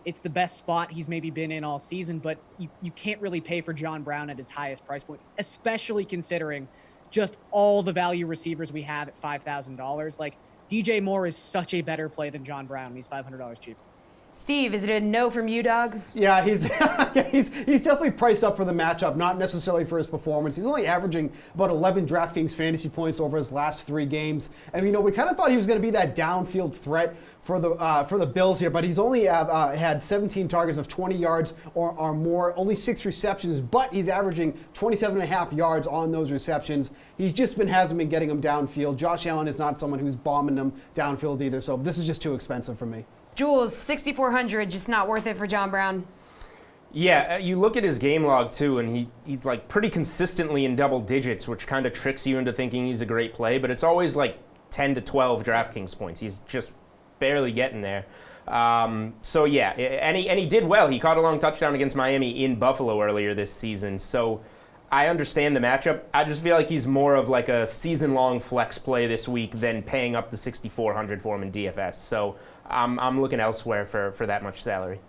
Speaker 5: It's the best spot he's maybe been in all season, but you can't really pay for John Brown at his highest price point, especially considering just all the value receivers we have at $5,000. Like, DJ Moore is such a better play than John Brown. He's $500 cheap.
Speaker 3: Steve, is it a no from you, dog?
Speaker 12: Yeah, he's definitely priced up for the matchup, not necessarily for his performance. He's only averaging about 11 DraftKings fantasy points over his last 3 games. And, we kind of thought he was going to be that downfield threat for the Bills here, but he's only had 17 targets of 20 yards or more, only 6 receptions, but he's averaging 27.5 yards on those receptions. He's just hasn't been getting them downfield. Josh Allen is not someone who's bombing them downfield either, so this is just too expensive for me.
Speaker 3: Jules, $6,400, just not worth it for John Brown.
Speaker 13: Yeah, you look at his game log too, and he's like pretty consistently in double digits, which kind of tricks you into thinking he's a great play, but it's always like 10 to 12 DraftKings points. He's just barely getting there. So yeah, and he did well. He caught a long touchdown against Miami in Buffalo earlier this season. So I understand the matchup. I just feel like he's more of like a season-long flex play this week than paying up the $6,400 for him in DFS. So I'm looking elsewhere for that much salary.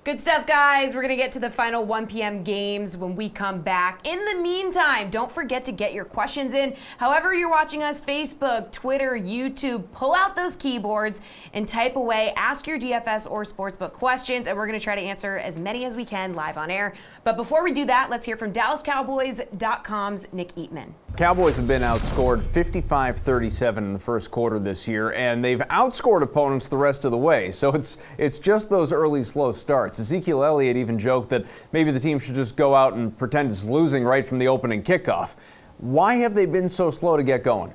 Speaker 3: Good stuff, guys. We're going to get to the final 1 p.m. games when we come back. In the meantime, don't forget to get your questions in. However you're watching us, Facebook, Twitter, YouTube, pull out those keyboards and type away, ask your DFS or Sportsbook questions, and we're going to try to answer as many as we can live on air. But before we do that, let's hear from DallasCowboys.com's Nick Eatman.
Speaker 14: Cowboys have been outscored 55-37 in the first quarter this year, and they've outscored opponents the rest of the way. So it's just those early slow starts. Ezekiel Elliott even joked that maybe the team should just go out and pretend it's losing right from the opening kickoff. Why have they been so slow to get going?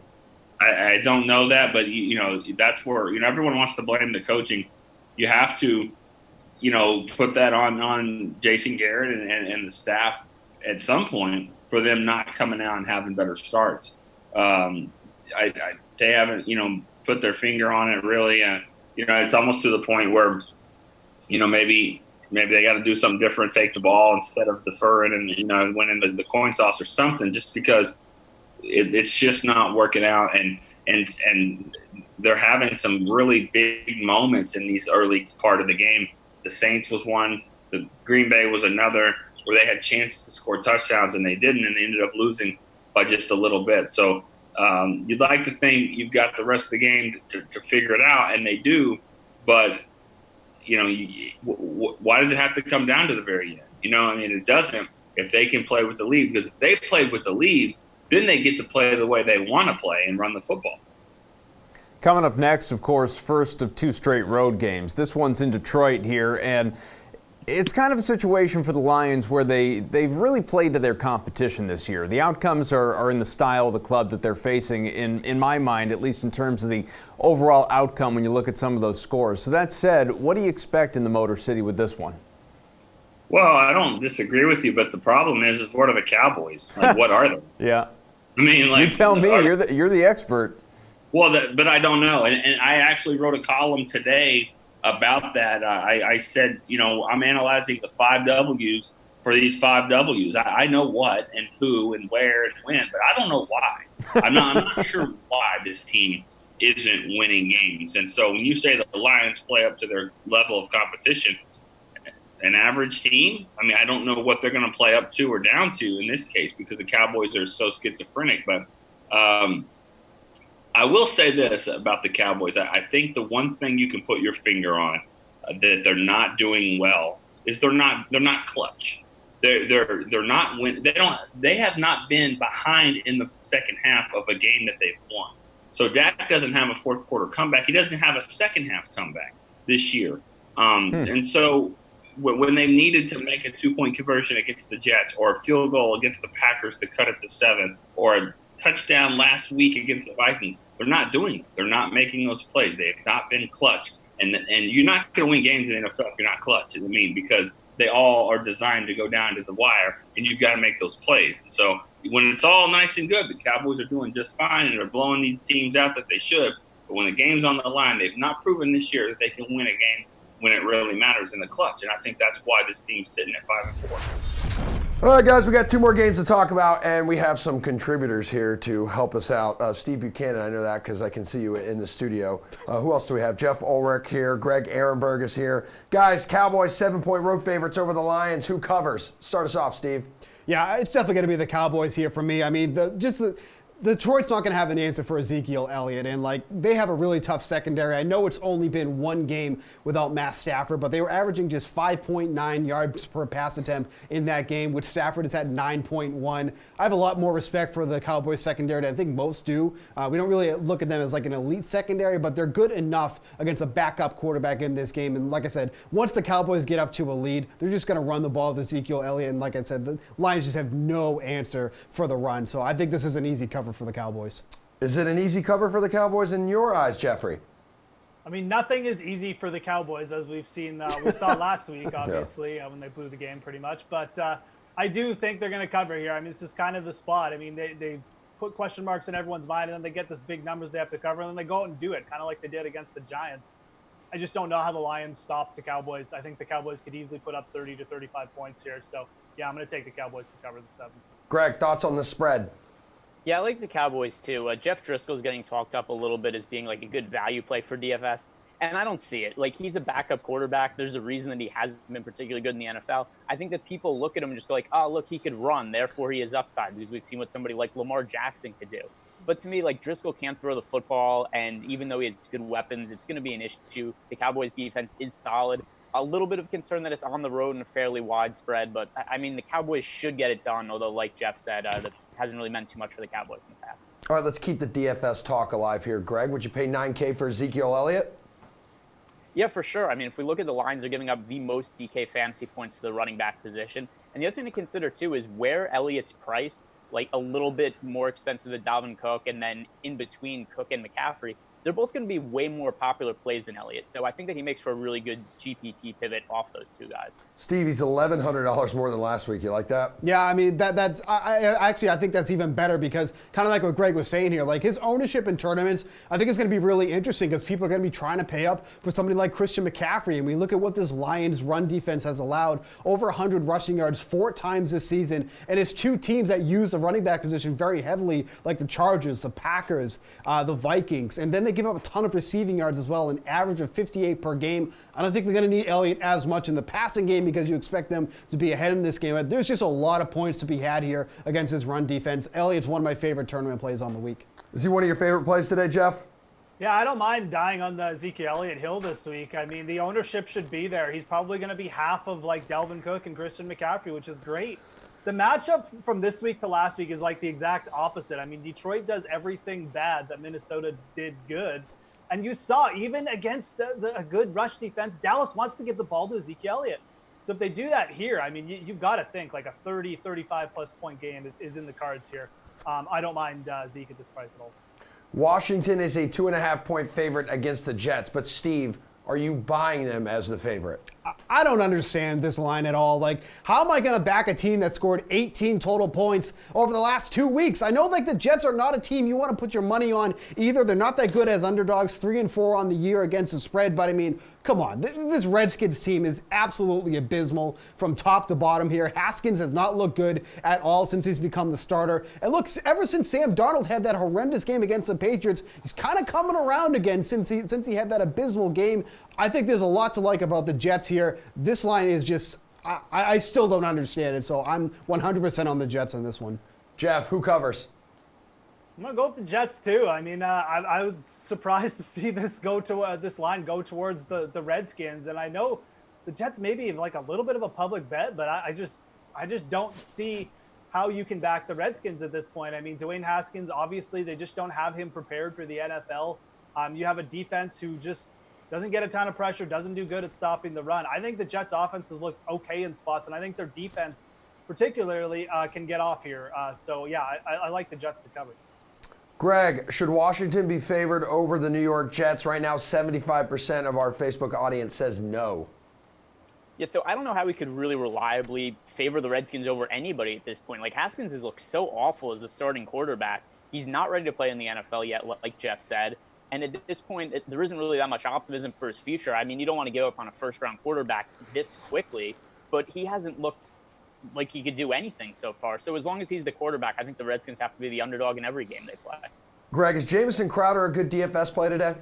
Speaker 15: I don't know that, but that's where everyone wants to blame the coaching. You have to put that on Jason Garrett and the staff at some point for them not coming out and having better starts. They haven't put their finger on it really. It's almost to the point where maybe they got to do something different, take the ball instead of deferring and winning the coin toss or something, just because it's just not working out, and they're having some really big moments in these early part of the game. The Saints was one, the Green Bay was another, where they had chances to score touchdowns and they didn't, and they ended up losing by just a little bit. So you'd like to think you've got the rest of the game to figure it out, and they do, but why does it have to come down to the very end? It doesn't if they can play with the lead, because if they play with the lead, then they get to play the way they want to play and run the football.
Speaker 14: Coming up next, of course, first of 2 straight road games. This one's in Detroit here, and it's kind of a situation for the Lions where they've really played to their competition this year. The outcomes are in the style of the club that they're facing, in my mind, at least in terms of the overall outcome when you look at some of those scores. So that said, what do you expect in the Motor City with this one?
Speaker 15: Well, I don't disagree with you, but the problem is what are the Cowboys? Like, what are they?
Speaker 14: Yeah.
Speaker 15: I mean, like,
Speaker 14: you tell me. You're the expert.
Speaker 15: Well, but I don't know. And I actually wrote a column today about that. I said, I'm analyzing the 5 W's for these 5 W's. I know what and who and where and when, but I don't know why. I'm not sure why this team isn't winning games. And so when you say that the Lions play up to their level of competition, an average team, I mean, I don't know what they're going to play up to or down to in this case because the Cowboys are so schizophrenic. But I will say this about the Cowboys. I think the one thing you can put your finger on that they're not doing well is they're not clutch. They're not win. They have not been behind in the second half of a game that they've won. So Dak doesn't have a fourth quarter comeback. He doesn't have a second half comeback this year. And so when they needed to make a 2-point conversion against the Jets or a field goal against the Packers to cut it to 7 or a touchdown last week against the Vikings, they're not doing it. They're not making those plays. They have not been clutch. And you're not going to win games in the NFL if you're not clutch. I mean, because they all are designed to go down to the wire, and you've got to make those plays. And so when it's all nice and good, the Cowboys are doing just fine, and they're blowing these teams out that they should. But when the game's on the line, they've not proven this year that they can win a game when it really matters in the clutch. And I think that's why this team's sitting at 5-4.
Speaker 2: All right, guys, we got 2 more games to talk about, and we have some contributors here to help us out. Steve Buchanan, I know that because I can see you in the studio. Who else do we have? Jeff Ulrich here. Greg Ehrenberg is here. Guys, Cowboys 7-point road favorites over the Lions. Who covers? Start us off, Steve.
Speaker 12: Yeah, it's definitely going to be the Cowboys here for me. I mean, Detroit's not going to have an answer for Ezekiel Elliott, and they have a really tough secondary. I know it's only been 1 game without Matt Stafford, but they were averaging just 5.9 yards per pass attempt in that game, which Stafford has had 9.1. I have a lot more respect for the Cowboys secondary than I think most do. We don't really look at them as like an elite secondary, but they're good enough against a backup quarterback in this game. And like I said, once the Cowboys get up to a lead, they're just going to run the ball with Ezekiel Elliott. And like I said, the Lions just have no answer for the run. So I think this is an easy cover for the Cowboys.
Speaker 2: Is it an easy cover for the Cowboys in your eyes, Jeffrey?
Speaker 4: I mean, nothing is easy for the Cowboys, as we've seen. We saw last week, obviously, when they blew the game pretty much. But I do think they're going to cover here. I mean, this is kind of the spot. I mean, they put question marks in everyone's mind, and then they get this big numbers they have to cover, and then they go out and do it, kind of like they did against the Giants. I just don't know how the Lions stop the Cowboys. I think the Cowboys could easily put up 30 to 35 points here. So, yeah, I'm going to take the Cowboys to cover the 7.
Speaker 2: Greg, thoughts on the spread?
Speaker 6: Yeah, I like the Cowboys too. Jeff Driscoll's getting talked up a little bit as being like a good value play for DFS, and I don't see it. Like, he's a backup quarterback. There's a reason that he hasn't been particularly good in the NFL. I think that people look at him and just go like, oh, look, he could run, therefore he is upside, because we've seen what somebody like Lamar Jackson could do. But to me, like, Driscoll can't throw the football, and even though he has good weapons, it's going to be an issue. The Cowboys' defense is solid. A little bit of concern that it's on the road and a fairly wide spread, but I mean, the Cowboys should get it done, although like Jeff said, that hasn't really meant too much for the Cowboys in the past.
Speaker 2: All right, let's keep the DFS talk alive here. Greg, would you pay $9K for Ezekiel Elliott?
Speaker 6: Yeah, for sure. I mean, if we look at the Lions, they're giving up the most DK fantasy points to the running back position. And the other thing to consider, too, is where Elliott's priced, like a little bit more expensive than Dalvin Cook, and then in between Cook and McCaffrey, they're both going to be way more popular plays than Elliott. So I think that he makes for a really good GPP pivot off those 2 guys.
Speaker 2: Steve, he's $1,100 more than last week. You like that?
Speaker 12: Yeah, I mean, I think that's even better because kind of like what Greg was saying here, like his ownership in tournaments, I think it's going to be really interesting because people are going to be trying to pay up for somebody like Christian McCaffrey. And we look at what this Lions run defense has allowed, over 100 rushing yards 4 times this season. And it's 2 teams that use the running back position very heavily, like the Chargers, the Packers, the Vikings. And then they give up a ton of receiving yards as well, an average of 58 per game. I don't think they're going to need Elliott as much in the passing game because you expect them to be ahead in this game. But there's just a lot of points to be had here against his run defense. Elliott's one of my favorite tournament plays on the week.
Speaker 2: Is he one of your favorite plays today, Jeff?
Speaker 4: Yeah, I don't mind dying on the Ezekiel Elliott hill this week. I mean, the ownership should be there. He's probably going to be half of like Dalvin Cook and Christian McCaffrey, which is great. The matchup from this week to last week is like the exact opposite. I mean, Detroit does everything bad that Minnesota did good. And you saw, even against a good rush defense, Dallas wants to give the ball to Ezekiel Elliott. So if they do that here, I mean, you've got to think like a 30, 35-plus point game is in the cards here. I don't mind Zeke at this price at all.
Speaker 2: Washington is a 2.5-point favorite against the Jets, but Steve, are you buying them as the favorite?
Speaker 12: I don't understand this line at all. Like, how am I going to back a team that scored 18 total points over the last 2 weeks? I know, like, the Jets are not a team you want to put your money on either. They're not that good as underdogs, 3-4 on the year against the spread. But, I mean, come on. This Redskins team is absolutely abysmal from top to bottom here. Haskins has not looked good at all since he's become the starter. And look, ever since Sam Darnold had that horrendous game against the Patriots, he's kind of coming around again since he had that abysmal game. I think there's a lot to like about the Jets here. This line is just, I still don't understand it, so I'm 100% on the Jets on this one.
Speaker 2: Jeff, who covers?
Speaker 4: I'm going to go with the Jets, too. I mean, I was surprised to see this line go towards the Redskins, and I know the Jets may be like a little bit of a public bet, but I just don't see how you can back the Redskins at this point. I mean, Dwayne Haskins, obviously, they just don't have him prepared for the NFL. You have a defense who just doesn't get a ton of pressure, doesn't do good at stopping the run. I think the Jets' offenses look okay in spots, and I think their defense particularly can get off here. So, yeah, I like the Jets to cover.
Speaker 2: Greg, should Washington be favored over the New York Jets? Right now, 75% of our Facebook audience says no.
Speaker 6: Yeah, so I don't know how we could really reliably favor the Redskins over anybody at this point. Like, Haskins has looked so awful as the starting quarterback. He's not ready to play in the NFL yet, like Jeff said. And at this point, there isn't really that much optimism for his future. I mean, you don't want to give up on a first-round quarterback this quickly, but he hasn't looked like he could do anything so far. So as long as he's the quarterback, I think the Redskins have to be the underdog in every game they play.
Speaker 2: Greg, is Jamison Crowder a good DFS play today?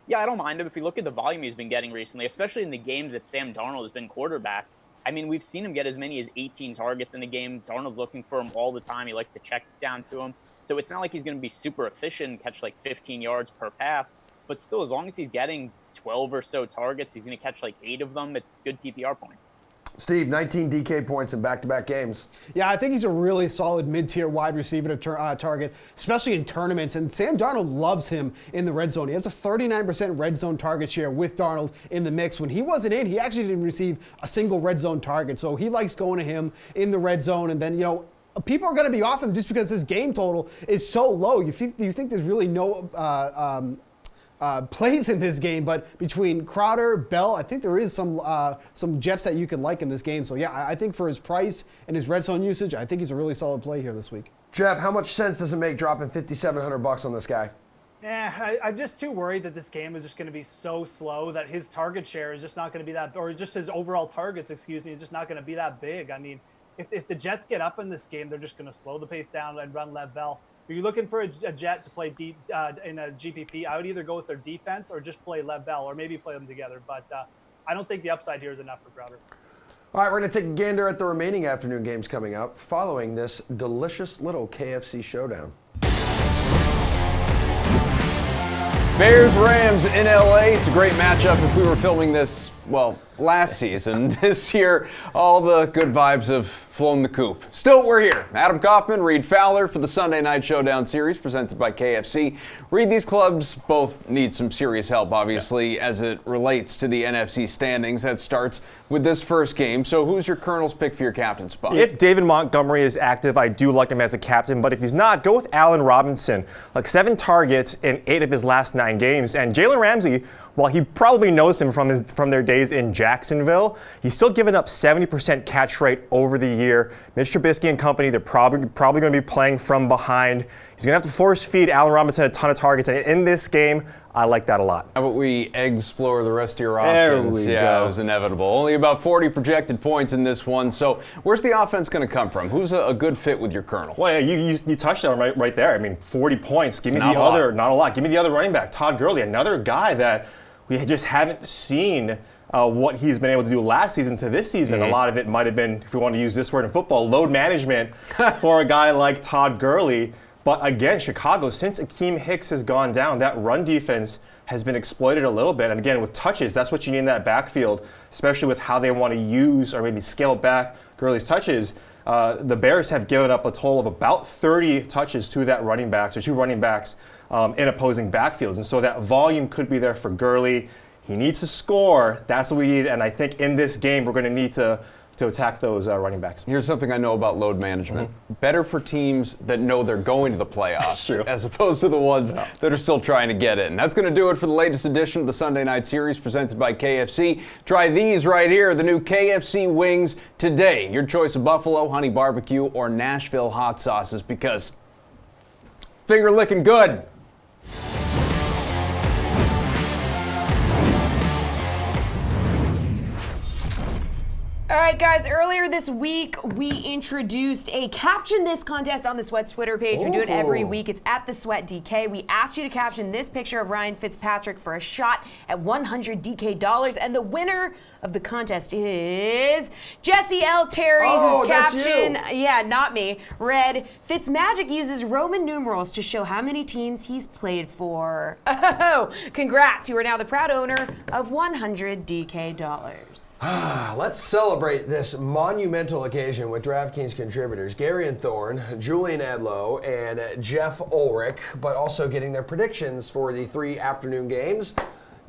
Speaker 6: Yeah, I don't mind him. If you look at the volume he's been getting recently, especially in the games that Sam Darnold has been quarterback, I mean, we've seen him get as many as 18 targets in the game. Darnold's looking for him all the time. He likes to check down to him. So it's not like he's going to be super efficient and catch like 15 yards per pass. But still, as long as he's getting 12 or so targets, he's going to catch like 8 of them. It's good PPR points.
Speaker 2: Steve, 19 DK points in back-to-back games.
Speaker 12: Yeah, I think he's a really solid mid-tier wide receiver to target, especially in tournaments. And Sam Darnold loves him in the red zone. He has a 39% red zone target share with Darnold in the mix. When he wasn't in, he actually didn't receive a single red zone target. So he likes going to him in the red zone. And then, you know, people are going to be off him just because his game total is so low. You think there's really no plays in this game, but between Crowder, Bell, I think there is some Jets that you can like in this game. So yeah, I think for his price and his red zone usage, I think he's a really solid play here this week.
Speaker 2: Jeff, how much sense does it make dropping $5,700 on this guy?
Speaker 4: I'm just too worried that this game is just going to be so slow that his target share is just not going to be that, or just his overall targets, is just not going to be that big. I mean, if the Jets get up in this game, they're just going to slow the pace down and run Lev Bell. If you're looking for a Jet to play deep in a GPP, I would either go with their defense or just play Lev Bell, or maybe play them together. But I don't think the upside here is enough for Crowder.
Speaker 2: All right, we're going to take a gander at the remaining afternoon games coming up following this delicious little KFC showdown.
Speaker 14: Bears-Rams in LA. It's a great matchup. If we were filming this, well, last season, this year, all the good vibes have flown the coop. Still, we're here. Adam Kaufman, Reed Fowler for the Sunday Night Showdown series presented by KFC. Reed, these clubs both need some serious help, obviously, as it relates to the NFC standings. That starts with this first game. So who's your Colonel's pick for your captain spot?
Speaker 16: If David Montgomery is active, I do like him as a captain. But if he's not, go with Allen Robinson. Like 7 targets in 8 of his last 9 games. And Jalen Ramsey, while he probably knows him from their days in Jacksonville, he's still given up 70% catch rate over the year. Mitch Trubisky and company, they're probably going to be playing from behind. He's going to have to force feed Allen Robinson a ton of targets. And in this game, I like that a lot.
Speaker 14: How about we explore the rest of your offense? Yeah, it was inevitable. Only about 40 projected points in this one. So where's the offense going to come from? Who's a good fit with your Colonel?
Speaker 16: Well, yeah, you touched on it right there. I mean, 40 points. Give me the other, not a lot. Give me the other running back, Todd Gurley, another guy that we just haven't seen what he's been able to do last season to this season. A lot of it might have been, if we want to use this word in football, load management for a guy like Todd Gurley. But again, Chicago, since Akeem Hicks has gone down, that run defense has been exploited a little bit. And again, with touches, that's what you need in that backfield, especially with how they want to use or maybe scale back Gurley's touches. the Bears have given up a total of about 30 touches to that running backs or two running backs in opposing backfields. And so that volume could be there for Gurley. He needs to score. That's what we need. And I think in this game, we're going to need to attack those running backs.
Speaker 14: Here's something I know about load management. Better for teams that know they're going to the playoffs as opposed to the ones that are still trying to get in. That's going to do it for the latest edition of the Sunday Night Series presented by KFC. Try these right here, the new KFC wings today. Your choice of buffalo, honey barbecue, or Nashville hot sauces because finger licking good.
Speaker 3: All right, guys, earlier this week, we introduced a Caption This contest on the Sweat's Twitter page. We do it every week. It's at the Sweat DK. We asked you to caption this picture of Ryan Fitzpatrick for a shot at $100 DK, and the winner of the contest is Jessie L. Terry, whose caption, not me, read, Fitzmagic uses Roman numerals to show how many teams he's played for. Oh, congrats. You are now the proud owner of $100 DK.
Speaker 2: Let's celebrate this monumental occasion with DraftKings contributors Gary and Thorne, Julian Edlow, and Jeff Ulrich, but also getting their predictions for the 3 afternoon games.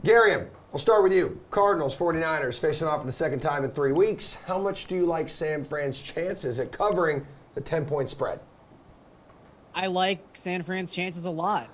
Speaker 2: Gary, I'll start with you. Cardinals, 49ers facing off for the second time in 3 weeks. How much do you like San Fran's chances at covering the 10-point spread?
Speaker 5: I like San Fran's chances a lot.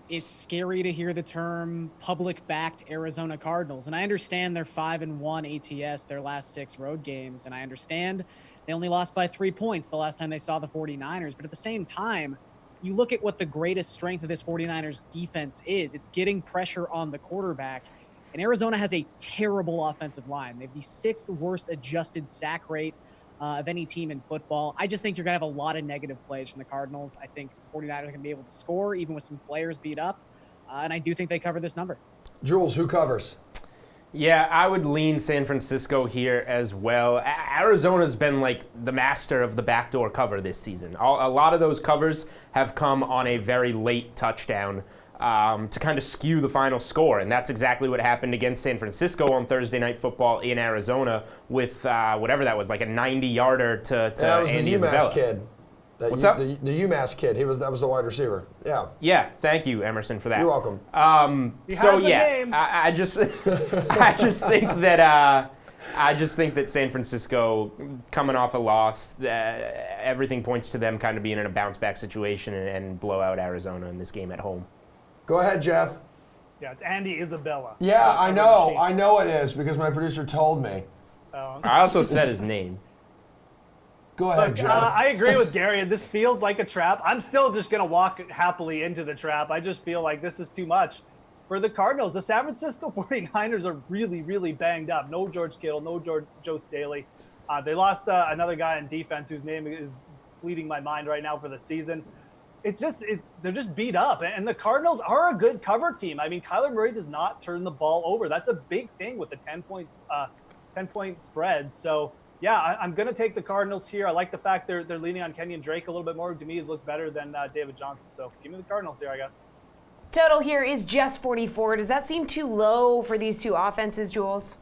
Speaker 5: It's scary to hear the term public-backed Arizona Cardinals. And I understand they're 5-1 ATS their last 6 road games. And I understand they only lost by 3 points the last time they saw the 49ers. But at the same time, you look at what the greatest strength of this 49ers defense is. It's getting pressure on the quarterback. And Arizona has a terrible offensive line. They have the 6th worst adjusted sack rate of any team in football. I just think you're going to have a lot of negative plays from the Cardinals. I think the 49ers are going to be able to score, even with some players beat up. And I do think they cover this number.
Speaker 2: Jules, who covers?
Speaker 13: Yeah, I would lean San Francisco here as well. Arizona's been like the master of the backdoor cover this season. A lot of those covers have come on a very late touchdown to kind of skew the final score. And that's exactly what happened against San Francisco on Thursday Night Football in Arizona with whatever that was, like a 90-yarder to Andy Isabella.
Speaker 2: That was the UMass kid.
Speaker 13: What's up?
Speaker 2: The UMass kid. That was the wide receiver. Yeah.
Speaker 13: Yeah. Thank you, Emerson, for that.
Speaker 2: You're welcome.
Speaker 13: I just think that San Francisco, coming off a loss, everything points to them kind of being in a bounce-back situation and blow out Arizona in this game at home.
Speaker 2: Go ahead, Jeff.
Speaker 4: Yeah, it's Andy Isabella.
Speaker 2: Yeah, I know. I know it is because my producer told me.
Speaker 13: I also said his name.
Speaker 2: Go ahead, Jeff.
Speaker 4: I agree with Gary, and this feels like a trap. I'm still just going to walk happily into the trap. I just feel like this is too much. For the Cardinals, the San Francisco 49ers are really, really banged up. No George Kittle, no Joe Staley. They lost another guy in defense whose name is bleeding my mind right now for the season. They're just beat up, and the Cardinals are a good cover team. I mean, Kyler Murray does not turn the ball over. That's a big thing with the 10-point spread. So, yeah, I'm going to take the Cardinals here. I like the fact they're leaning on Kenyon Drake a little bit more. To me, he's looked better than David Johnson. So, give me the Cardinals here, I guess.
Speaker 3: Total here is just 44. Does that seem too low for these two offenses, Jules?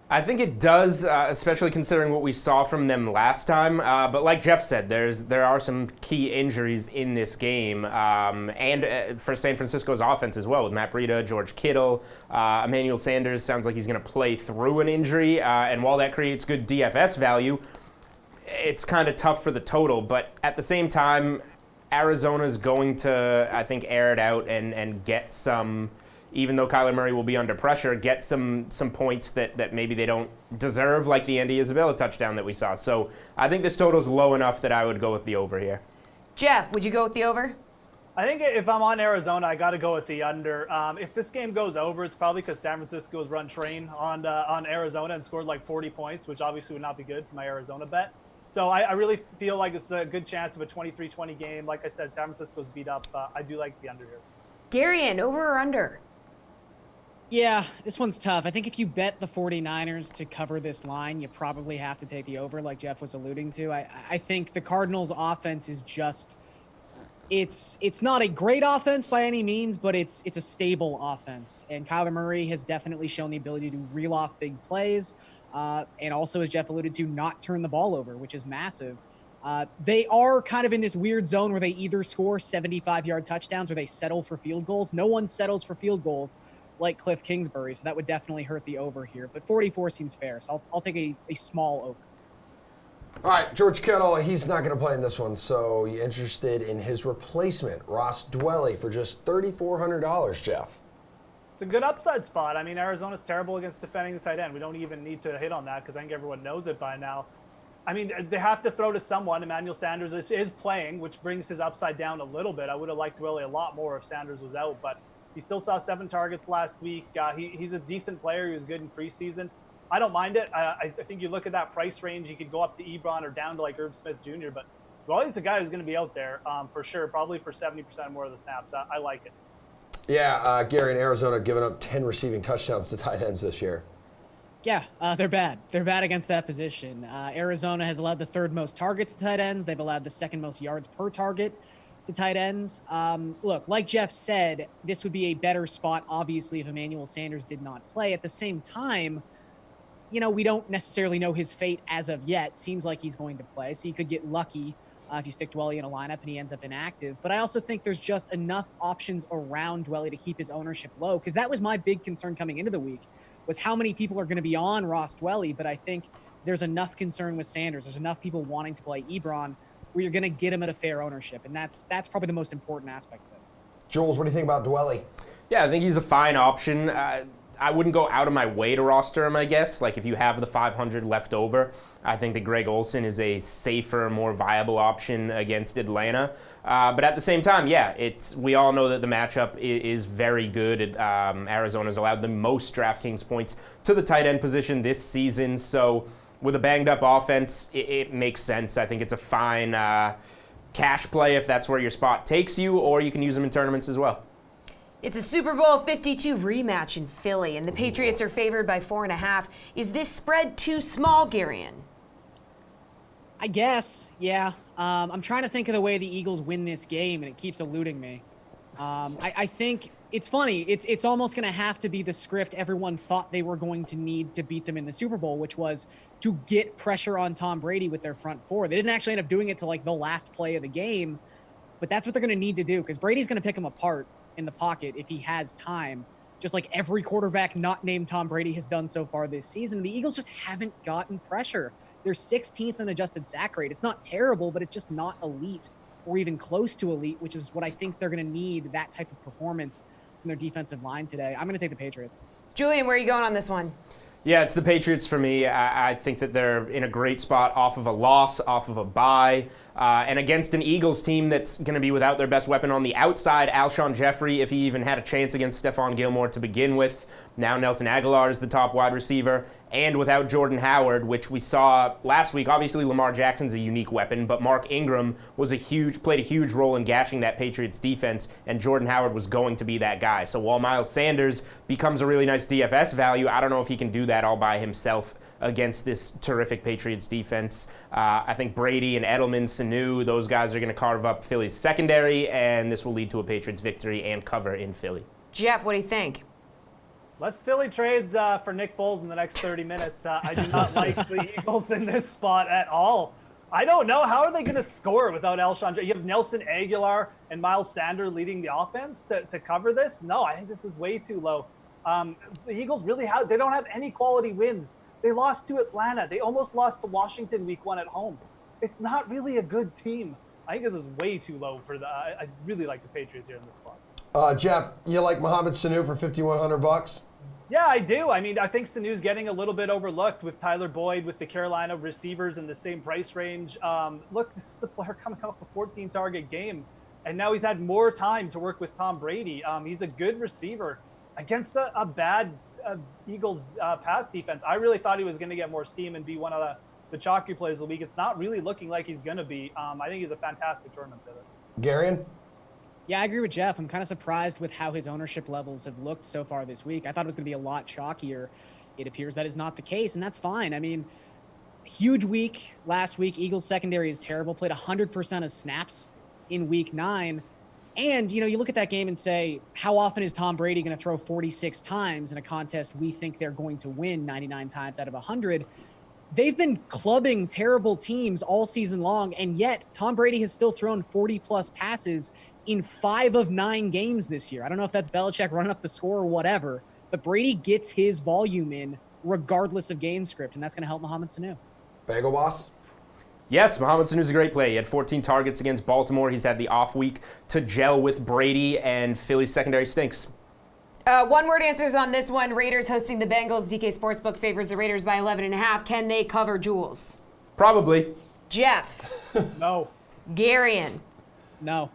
Speaker 13: I think it does, especially considering what we saw from them last time. But like Jeff said, there are some key injuries in this game, and for San Francisco's offense as well, with Matt Breida, George Kittle, Emmanuel Sanders sounds like he's going to play through an injury. And while that creates good DFS value, it's kind of tough for the total. But at the same time, Arizona's going to, I think, air it out and get some. Even though Kyler Murray will be under pressure, get some points that maybe they don't deserve, like the Andy Isabella touchdown that we saw. So I think this total is low enough that I would go with the over here.
Speaker 3: Jeff, would you go with the over?
Speaker 4: I think if I'm on Arizona, I got to go with the under. If this game goes over, it's probably because San Francisco's run train on Arizona and scored like 40 points, which obviously would not be good for my Arizona bet. So I really feel like it's a good chance of a 23-20 game. Like I said, San Francisco's beat up. I do like the under here.
Speaker 3: Garion, over or under?
Speaker 5: Yeah, this one's tough. I think if you bet the 49ers to cover this line, you probably have to take the over, like Jeff was alluding to. I think the Cardinals' offense is just it's not a great offense by any means, but it's a stable offense. And Kyler Murray has definitely shown the ability to reel off big plays. and also, as Jeff alluded to, not turn the ball over, which is massive. They are kind of in this weird zone where they either score 75-yard touchdowns or they settle for field goals. No one settles for field goals like Cliff Kingsbury, so that would definitely hurt the over here. But 44 seems fair, so I'll take a small over.
Speaker 2: All right, George Kittle, he's not going to play in this one, so you interested in his replacement, Ross Dwelly, for just $3,400, Jeff?
Speaker 4: It's a good upside spot. I mean, Arizona's terrible against defending the tight end. We don't even need to hit on that because I think everyone knows it by now. I mean, they have to throw to someone. Emmanuel Sanders is playing, which brings his upside down a little bit. I would have liked Dwelly a lot more if Sanders was out, but he still saw 7 targets last week. He's a decent player. He was good in preseason. I don't mind it. I think you look at that price range, you could go up to Ebron or down to like Irv Smith Jr., but Dwelly's the guy who's going to be out there for sure, probably for 70% more of the snaps. I like it.
Speaker 2: Yeah, Gary in Arizona giving up 10 receiving touchdowns to tight ends this year.
Speaker 5: Yeah, they're bad. They're bad against that position. Arizona has allowed the 3rd most targets to tight ends. They've allowed the 2nd most yards per target to tight ends. Look, like Jeff said, this would be a better spot, obviously, if Emmanuel Sanders did not play. At the same time, we don't necessarily know his fate as of yet. Seems like he's going to play, so you could get lucky if you stick Dwelly in a lineup and he ends up inactive. But I also think there's just enough options around Dwelly to keep his ownership low, because that was my big concern coming into the week, was how many people are going to be on Ross Dwelly. But I think there's enough concern with Sanders. There's enough people wanting to play Ebron where you're going to get him at a fair ownership, and that's probably the most important aspect of this.
Speaker 2: Jules, what do you think about Dwelly?
Speaker 13: Yeah, I think he's a fine option. I wouldn't go out of my way to roster him, I guess. Like, if you have the 500 left over, I think that Greg Olsen is a safer, more viable option against Atlanta. But at the same time, yeah, we all know that the matchup is very good. Arizona's allowed the most DraftKings points to the tight end position this season. So with a banged-up offense, it makes sense. I think it's a fine cash play if that's where your spot takes you, or you can use them in tournaments as well.
Speaker 3: It's a Super Bowl 52 rematch in Philly, and the Patriots are favored by 4.5. Is this spread too small, Garion?
Speaker 5: I guess, yeah. I'm trying to think of the way the Eagles win this game, and it keeps eluding me. I think it's funny. It's almost going to have to be the script everyone thought they were going to need to beat them in the Super Bowl, which was to get pressure on Tom Brady with their front four. They didn't actually end up doing it to like the last play of the game, but that's what they're going to need to do, because Brady's going to pick them apart in the pocket if he has time, just like every quarterback not named Tom Brady has done so far this season. The Eagles just haven't gotten pressure. They're 16th in adjusted sack rate. It's not terrible, but it's just not elite or even close to elite, which is what I think they're going to need, that type of performance from their defensive line today. I'm going to take the Patriots.
Speaker 3: Julian, where are you going on this one?
Speaker 13: Yeah, it's the Patriots for me. I think that they're in a great spot off of a loss, off of a bye, and against an Eagles team that's going to be without their best weapon on the outside, Alshon Jeffrey, if he even had a chance against Stephon Gilmore to begin with. Now Nelson Aguilar is the top wide receiver, and without Jordan Howard, which we saw last week. Obviously, Lamar Jackson's a unique weapon, but Mark Ingram played a huge role in gashing that Patriots defense, and Jordan Howard was going to be that guy. So while Miles Sanders becomes a really nice DFS value, I don't know if he can do that all by himself against this terrific Patriots defense. I think Brady and Edelman, Sanu, those guys are going to carve up Philly's secondary, and this will lead to a Patriots victory and cover in Philly.
Speaker 3: Jeff, what do you think?
Speaker 4: Less Philly trades for Nick Foles in the next 30 minutes. I do not like the Eagles in this spot at all. I don't know. How are they going to score without Alshon? You have Nelson Aguilar and Miles Sanders leading the offense to cover this? No, I think this is way too low. The Eagles they don't have any quality wins. They lost to Atlanta. They almost lost to Washington week 1 at home. It's not really a good team. I think this is way too low for I really like the Patriots here in this spot.
Speaker 2: Jeff, you like Mohamed Sanu for $5,100?
Speaker 4: Yeah, I do. I mean, I think Sanu's getting a little bit overlooked with Tyler Boyd, with the Carolina receivers in the same price range. Look, this is a player coming off a 14-target game, and now he's had more time to work with Tom Brady. He's a good receiver against a bad Eagles pass defense. I really thought he was going to get more steam and be one of the chalky plays of the week. It's not really looking like he's going to be. I think he's a fantastic tournament fitter.
Speaker 2: Garion?
Speaker 5: Yeah, I agree with Jeff. I'm kind of surprised with how his ownership levels have looked so far this week. I thought it was going to be a lot chalkier. It appears that is not the case, and that's fine. I mean, huge week last week. Eagles secondary is terrible. Played 100% of snaps in week 9. And, you look at that game and say, how often is Tom Brady going to throw 46 times in a contest we think they're going to win 99 times out of 100? They've been clubbing terrible teams all season long, and yet Tom Brady has still thrown 40-plus passes in 5 of 9 games this year. I don't know if that's Belichick running up the score or whatever, but Brady gets his volume in regardless of game script, and that's going to help Mohamed Sanu.
Speaker 2: Bagel Boss?
Speaker 13: Yes, Mohamed Sanu's a great play. He had 14 targets against Baltimore. He's had the off week to gel with Brady, and Philly's secondary stinks.
Speaker 3: One-word answers on this one. Raiders hosting the Bengals. DK Sportsbook favors the Raiders by 11.5. Can they cover Jules?
Speaker 13: Probably.
Speaker 3: Jeff?
Speaker 4: No.
Speaker 3: Garion?
Speaker 5: No.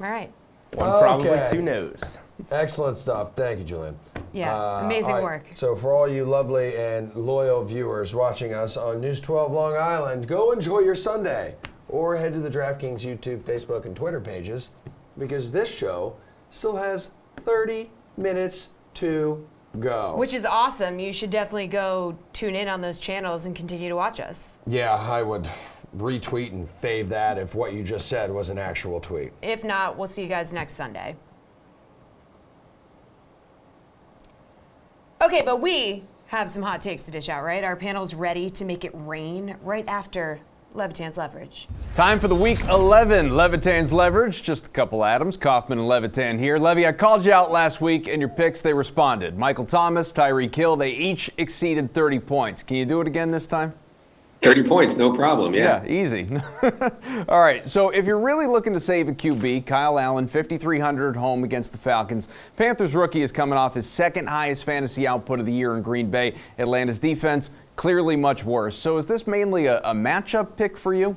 Speaker 3: All right.
Speaker 13: One probably, 2 no's.
Speaker 2: Excellent stuff. Thank you, Julian.
Speaker 3: Yeah, amazing
Speaker 2: all right,
Speaker 3: work.
Speaker 2: So for all you lovely and loyal viewers watching us on News 12 Long Island, go enjoy your Sunday. Or head to the DraftKings YouTube, Facebook, and Twitter pages, because this show still has 30 minutes to go.
Speaker 3: Which is awesome. You should definitely go tune in on those channels and continue to watch us.
Speaker 2: Yeah, I would retweet and fave that if what you just said was an actual tweet.
Speaker 3: If not, we'll see you guys next Sunday. Okay, but we have some hot takes to dish out, right? Our panel's ready to make it rain right after Levitan's Leverage.
Speaker 14: Time for the Week 11 Levitan's Leverage. Just a couple Adams, Kaufman and Levitan here. Levy, I called you out last week, and your picks, they responded. Michael Thomas, Tyreek Hill, they each exceeded 30 points. Can you do it again this time?
Speaker 17: 30 points, no problem, yeah.
Speaker 14: Yeah, easy. All right, so if you're really looking to save a QB, Kyle Allen, 5,300 home against the Falcons. Panthers rookie is coming off his second highest fantasy output of the year in Green Bay. Atlanta's defense, clearly much worse. So is this mainly a matchup pick for you?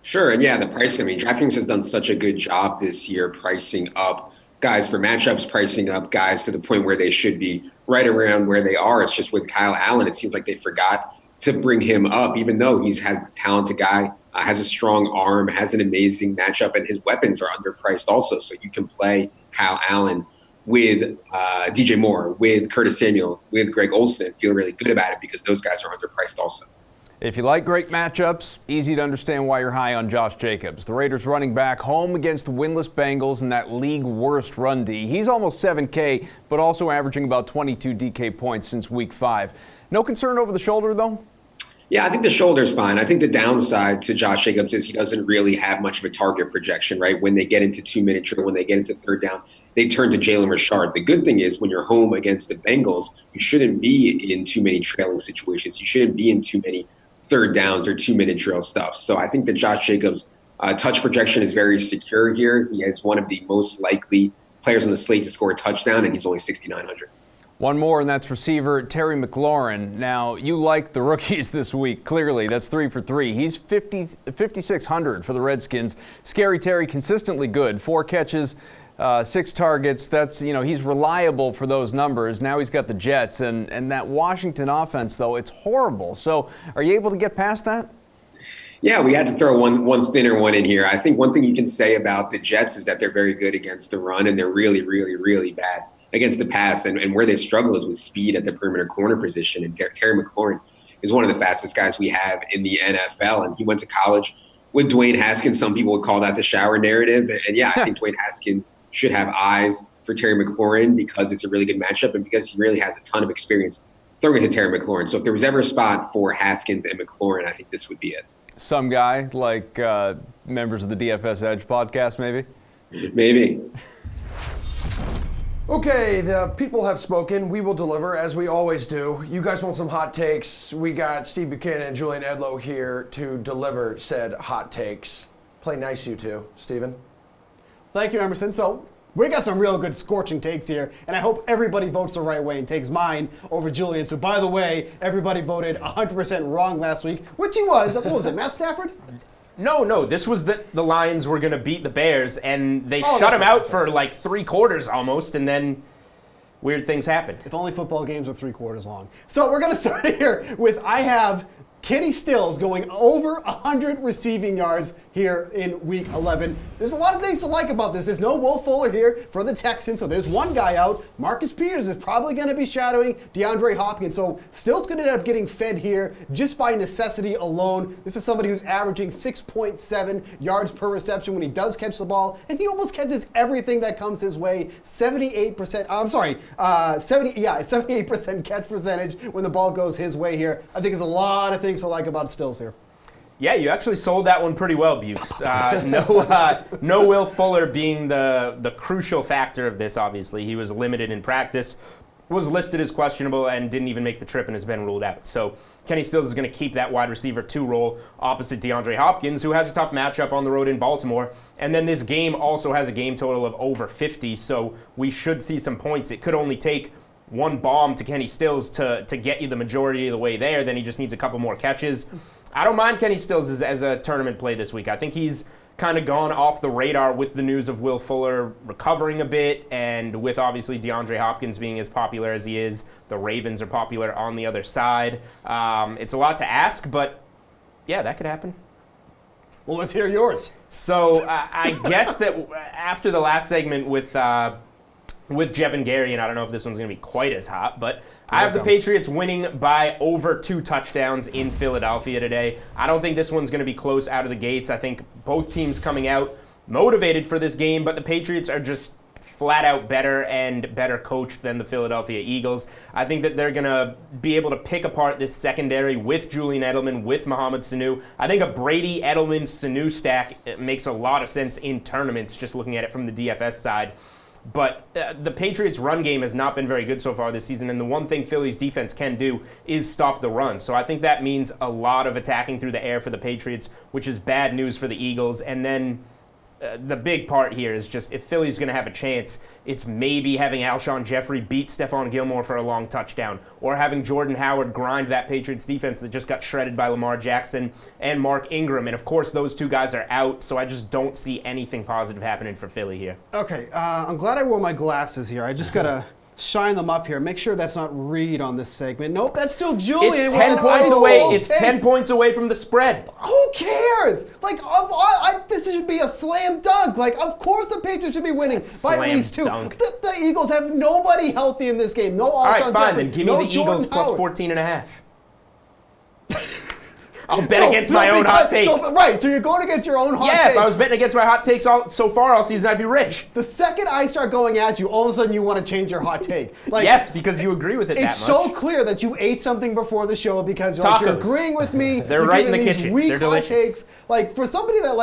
Speaker 17: Sure, and yeah, the pricing, I mean, DraftKings has done such a good job this year pricing up guys for matchups, pricing up guys to the point where they should be right around where they are. It's just with Kyle Allen, it seems like they forgot to bring him up, even though he's has a talented guy, has a strong arm, has an amazing matchup, and his weapons are underpriced also. So you can play Kyle Allen with DJ Moore, with Curtis Samuel, with Greg Olsen, and feel really good about it because those guys are underpriced also.
Speaker 14: If you like great matchups, easy to understand why you're high on Josh Jacobs. The Raiders running back home against the winless Bengals in that league worst run D. He's almost 7K, but also averaging about 22 DK points since week 5. No concern over the shoulder, though?
Speaker 17: Yeah, I think the shoulder's fine. I think the downside to Josh Jacobs is he doesn't really have much of a target projection, right? When they get into 2-minute drill, when they get into third down, they turn to Jalen Richard. The good thing is when you're home against the Bengals, you shouldn't be in too many trailing situations. You shouldn't be in too many third downs or 2-minute drill stuff. So I think that Josh Jacobs' touch projection is very secure here. He is one of the most likely players on the slate to score a touchdown, and he's only 6,900.
Speaker 14: One more, and that's receiver Terry McLaurin. Now, you like the rookies this week, clearly. That's 3 for 3. He's 5,600 for the Redskins. Scary Terry, consistently good. 4 catches, 6 targets. That's, he's reliable for those numbers. Now he's got the Jets, and that Washington offense, though, it's horrible. So are you able to get past that?
Speaker 17: Yeah, we had to throw one thinner one in here. I think one thing you can say about the Jets is that they're very good against the run, and they're really, really, really bad against the pass, and where they struggle is with speed at the perimeter corner position. And Terry McLaurin is one of the fastest guys we have in the NFL, and he went to college with Dwayne Haskins. Some people would call that the shower narrative. And yeah, I think Dwayne Haskins should have eyes for Terry McLaurin because it's a really good matchup and because he really has a ton of experience throwing it to Terry McLaurin. So if there was ever a spot for Haskins and McLaurin, I think this would be it.
Speaker 14: Some guy like members of the DFS Edge podcast, maybe?
Speaker 17: Maybe.
Speaker 2: Okay, the people have spoken. We will deliver, as we always do. You guys want some hot takes? We got Steve Buchanan and Julian Edlow here to deliver said hot takes. Play nice, you two. Steven?
Speaker 12: Thank you, Emerson. So we got some real good scorching takes here, and I hope everybody votes the right way and takes mine over Julian's, who, by the way, everybody voted 100% wrong last week, which he was. What was it, Matt Stafford?
Speaker 13: No. This was the Lions were going to beat the Bears, and they shut them out for like 3 quarters almost, and then weird things happened.
Speaker 12: If only football games were 3 quarters long. So we're going to start here with I have Kenny Stills going over 100 receiving yards here in Week 11. There's a lot of things to like about this. There's no Will Fuller here for the Texans, so there's one guy out. Marcus Peters is probably going to be shadowing DeAndre Hopkins, so Stills could end up getting fed here just by necessity alone. This is somebody who's averaging 6.7 yards per reception when he does catch the ball, and he almost catches everything that comes his way. 78% catch percentage when the ball goes his way here. I think there's a lot of things to like about Stills here.
Speaker 13: Yeah, you actually sold that one pretty well, Bukes. No Will Fuller being the crucial factor of this, obviously. He was limited in practice, was listed as questionable, and didn't even make the trip and has been ruled out. So Kenny Stills is going to keep that wide receiver 2 role opposite DeAndre Hopkins, who has a tough matchup on the road in Baltimore. And then this game also has a game total of over 50, so we should see some points. It could only take one bomb to Kenny Stills to get you the majority of the way there. Then he just needs a couple more catches. I don't mind Kenny Stills as a tournament play this week. I think he's kind of gone off the radar with the news of Will Fuller recovering a bit, and with obviously DeAndre Hopkins being as popular as he is. The Ravens are popular on the other side. It's a lot to ask, but yeah, that could happen.
Speaker 12: Well, let's hear yours.
Speaker 13: So I guess that after the last segment with Jeff and Gary, and I don't know if this one's going to be quite as hot, but I have the Patriots winning by over 2 touchdowns in Philadelphia today. I don't think this one's going to be close out of the gates. I think both teams coming out motivated for this game, but the Patriots are just flat out better and better coached than the Philadelphia Eagles. I think that they're going to be able to pick apart this secondary with Julian Edelman, with Mohamed Sanu. I think a Brady, Edelman, Sanu stack makes a lot of sense in tournaments, just looking at it from the DFS side. But the Patriots' run game has not been very good so far this season, and the one thing Philly's defense can do is stop the run. So I think that means a lot of attacking through the air for the Patriots, which is bad news for the Eagles. And then the big part here is just if Philly's going to have a chance, it's maybe having Alshon Jeffrey beat Stephon Gilmore for a long touchdown, or having Jordan Howard grind that Patriots defense that just got shredded by Lamar Jackson and Mark Ingram. And of course, those two guys are out, so I just don't see anything positive happening for Philly here.
Speaker 12: Okay, I'm glad I wore my glasses here. I just got to shine them up here. Make sure that's not Reed on this segment. Nope, that's still Julian.
Speaker 13: It's 10 points away. It's 10 points away from the spread.
Speaker 12: Who cares? Like, this should be a slam dunk. Like, of course the Patriots should be winning by at least 2. The Eagles have nobody healthy in this game. No Alshon
Speaker 13: All right, fine,
Speaker 12: Jeffrey,
Speaker 13: then give
Speaker 12: no
Speaker 13: me the
Speaker 12: Jordan
Speaker 13: Eagles plus
Speaker 12: Howard.
Speaker 13: 14.5. I'll bet against my own hot take.
Speaker 12: So you're going against your own hot take.
Speaker 13: Yeah, if I was betting against my hot takes so far all season, I'd be rich.
Speaker 12: The second I start going at you, all of a sudden you want to change your hot take. Like,
Speaker 13: yes, because you agree with it that much.
Speaker 12: It's so clear that you ate something before the show because you're agreeing with me.
Speaker 13: They're
Speaker 12: you're
Speaker 13: right in the
Speaker 12: giving these
Speaker 13: kitchen.
Speaker 12: Weak
Speaker 13: They're delicious.
Speaker 12: Hot takes. Like, for somebody that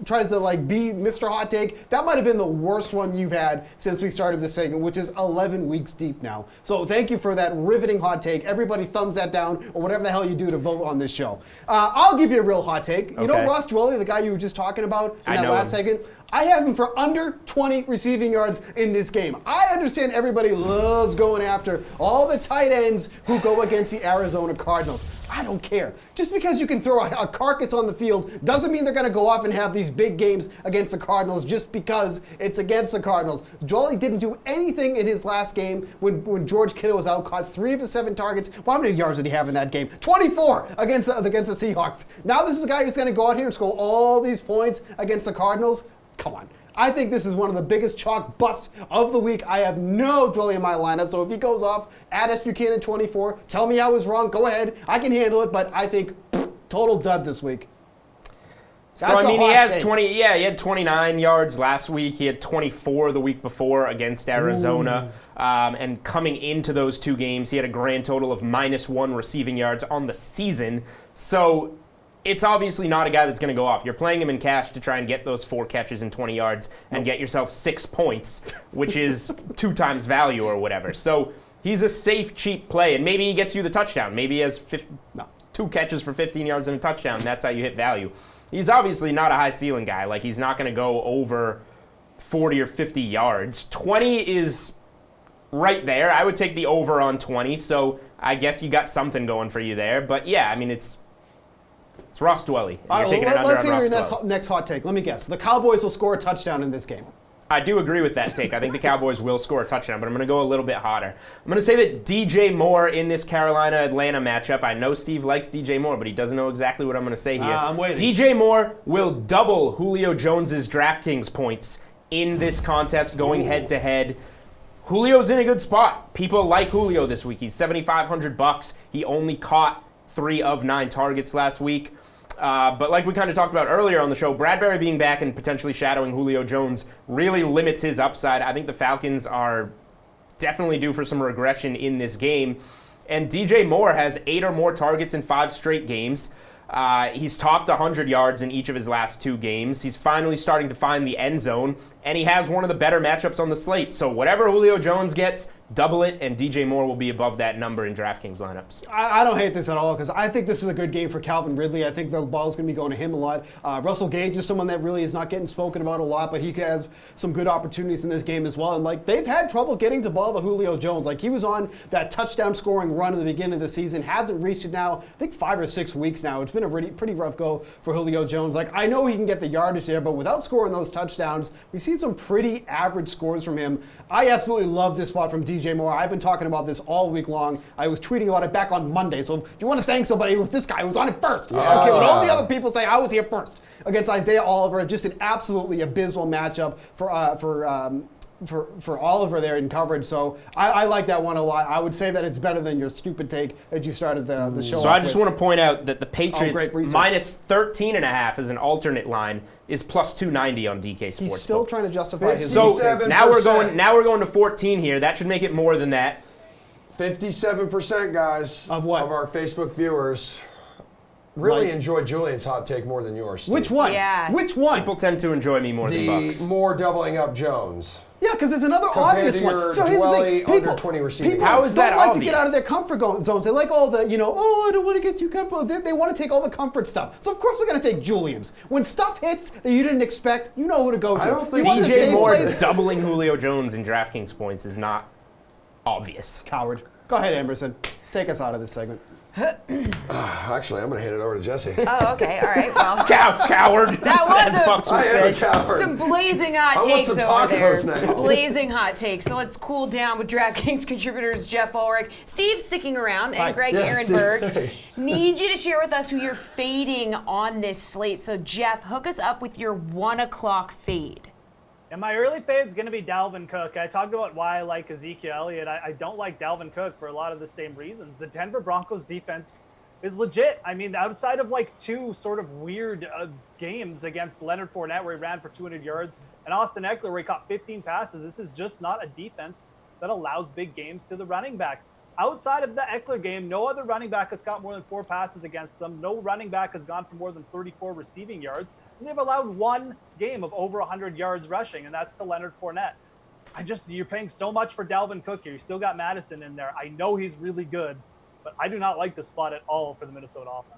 Speaker 12: tries to be Mr. Hot Take, that might have been the worst one you've had since we started this segment, which is 11 weeks deep now. So thank you for that riveting hot take. Everybody thumbs that down, or whatever the hell you do to vote on this show. I'll give you a real hot take. You know Ross Dwelly, the guy you were just talking about in that last segment? I have him for under 20 receiving yards in this game. I understand everybody loves going after all the tight ends who go against the Arizona Cardinals. I don't care. Just because you can throw a carcass on the field doesn't mean they're going to go off and have these big games against the Cardinals just because it's against the Cardinals. Dwelly didn't do anything in his last game when George Kittle was out, caught 3 of his 7 targets. Well, how many yards did he have in that game? 24 against the Seahawks. Now this is a guy who's going to go out here and score all these points against the Cardinals. Come on. I think this is one of the biggest chalk busts of the week. I have no Dwelly in my lineup, so if he goes off at S. Buchanan 24, tell me I was wrong. Go ahead. I can handle it, but I think total dud this week.
Speaker 13: So, I mean, he has 20, he had 29 yards last week. He had 24 the week before against Arizona. And coming into those 2 games, he had a grand total of -1 receiving yards on the season. So it's obviously not a guy that's going to go off. You're playing him in cash to try and get those 4 catches and 20 yards and get yourself 6 points, which is 2 times value or whatever. So he's a safe, cheap play, and maybe he gets you the touchdown. Maybe he has 2 catches for 15 yards and a touchdown, and that's how you hit value. He's obviously not a high ceiling guy. Like, he's not going to go over 40 or 50 yards. 20 is right there. I would take the over on 20, so I guess you got something going for you there. But yeah, I mean, it's Ross Dwelly.
Speaker 12: Let's hear your next hot take. Let me guess. The Cowboys will score a touchdown in this game.
Speaker 13: I do agree with that take. I think the Cowboys will score a touchdown, but I'm going to go a little bit hotter. I'm going to say that DJ Moore in this Carolina-Atlanta matchup. I know Steve likes DJ Moore, but he doesn't know exactly what I'm going to say here.
Speaker 12: I'm waiting.
Speaker 13: DJ Moore will double Julio Jones's DraftKings points in this contest going head-to-head. Julio's in a good spot. People like Julio this week. He's $7,500. He only caught 3 of 9 targets last week. But like we kind of talked about earlier on the show, Bradbury being back and potentially shadowing Julio Jones really limits his upside. I think the Falcons are definitely due for some regression in this game. And DJ Moore has 8 or more targets in 5 straight games. He's topped 100 yards in each of his last 2 games. He's finally starting to find the end zone, and he has one of the better matchups on the slate. So whatever Julio Jones gets, double it, and DJ Moore will be above that number in DraftKings lineups.
Speaker 12: I don't hate this at all because I think this is a good game for Calvin Ridley. I think the ball's going to be going to him a lot. Russell Gage is someone that really is not getting spoken about a lot, but he has some good opportunities in this game as well. And like they've had trouble getting to ball to Julio Jones. Like he was on that touchdown scoring run in the beginning of the season, hasn't reached it now. I think 5 or 6 weeks now. It's been a pretty rough go for Julio Jones. Like I know he can get the yardage there, but without scoring those touchdowns, we've seen some pretty average scores from him. I absolutely love this spot from DJ Moore. I've been talking about this all week long. I was tweeting about it back on Monday. So if you want to thank somebody, it was this guy who was on it first.
Speaker 2: Yeah.
Speaker 12: Okay, when all the other people say I was here first against Isaiah Oliver, just an absolutely abysmal matchup for Oliver there in coverage. So I like that one a lot. I would say that it's better than your stupid take that you started the show.
Speaker 13: So I just want to point out that the Patriots
Speaker 12: minus
Speaker 13: -13.5 as an alternate line is plus 290 on DK Sportsbook.
Speaker 12: He's still trying to justify his.
Speaker 13: So now we're going to 14 here. That should make it more than that.
Speaker 2: 57%, guys,
Speaker 12: of what?
Speaker 2: Of our Facebook viewers really enjoy Julian's hot take more than yours, Steve.
Speaker 12: Which one?
Speaker 3: Yeah.
Speaker 12: Which one?
Speaker 13: People tend to enjoy me more than Bucks.
Speaker 2: More doubling up Jones.
Speaker 12: Yeah, because it's another
Speaker 2: Compared
Speaker 12: obvious
Speaker 2: to your
Speaker 12: one. So here's the thing:
Speaker 2: under 20 receiving.
Speaker 12: People
Speaker 13: How is that
Speaker 12: don't like
Speaker 13: obvious?
Speaker 12: to get out of their comfort zones. They like all the, I don't want to get too comfortable. They want to take all the comfort stuff. So of course they're going to take Julian's. When stuff hits that you didn't expect, you know who to go to.
Speaker 2: I don't think
Speaker 13: DJ Moore doubling Julio Jones in DraftKings points is not obvious.
Speaker 12: Coward. Go ahead, Emerson. Take us out of this segment.
Speaker 2: Actually, I'm going to hand it over to Jessie.
Speaker 3: Oh, okay. All right. Well,
Speaker 13: coward.
Speaker 3: That was
Speaker 2: I am a coward.
Speaker 3: some blazing hot
Speaker 2: I want
Speaker 3: takes
Speaker 2: some
Speaker 3: over there.
Speaker 2: tacos now.
Speaker 3: Blazing hot takes. So let's cool down with DraftKings contributors Jeff Ulrich, Steve sticking around, and
Speaker 12: Hi.
Speaker 3: Greg
Speaker 2: Yeah, Steve.
Speaker 3: Ehrenberg.
Speaker 2: Hey.
Speaker 3: Need you to share with us who you're fading on this slate. So Jeff, hook us up with your 1 o'clock fade.
Speaker 4: And my early fade is going to be Dalvin Cook. I talked about why I like Ezekiel Elliott. I don't like Dalvin Cook for a lot of the same reasons. The Denver Broncos defense is legit. I mean, outside of like 2 sort of weird games against Leonard Fournette where he ran for 200 yards and Austin Eckler where he caught 15 passes, this is just not a defense that allows big games to the running back. Outside of the Eckler game, no other running back has caught more than 4 passes against them. No running back has gone for more than 34 receiving yards. And they've allowed 1 game of over 100 yards rushing, and that's to Leonard Fournette. You're paying so much for Dalvin Cook here. You still got Madison in there. I know he's really good, but I do not like the spot at all for the Minnesota offense.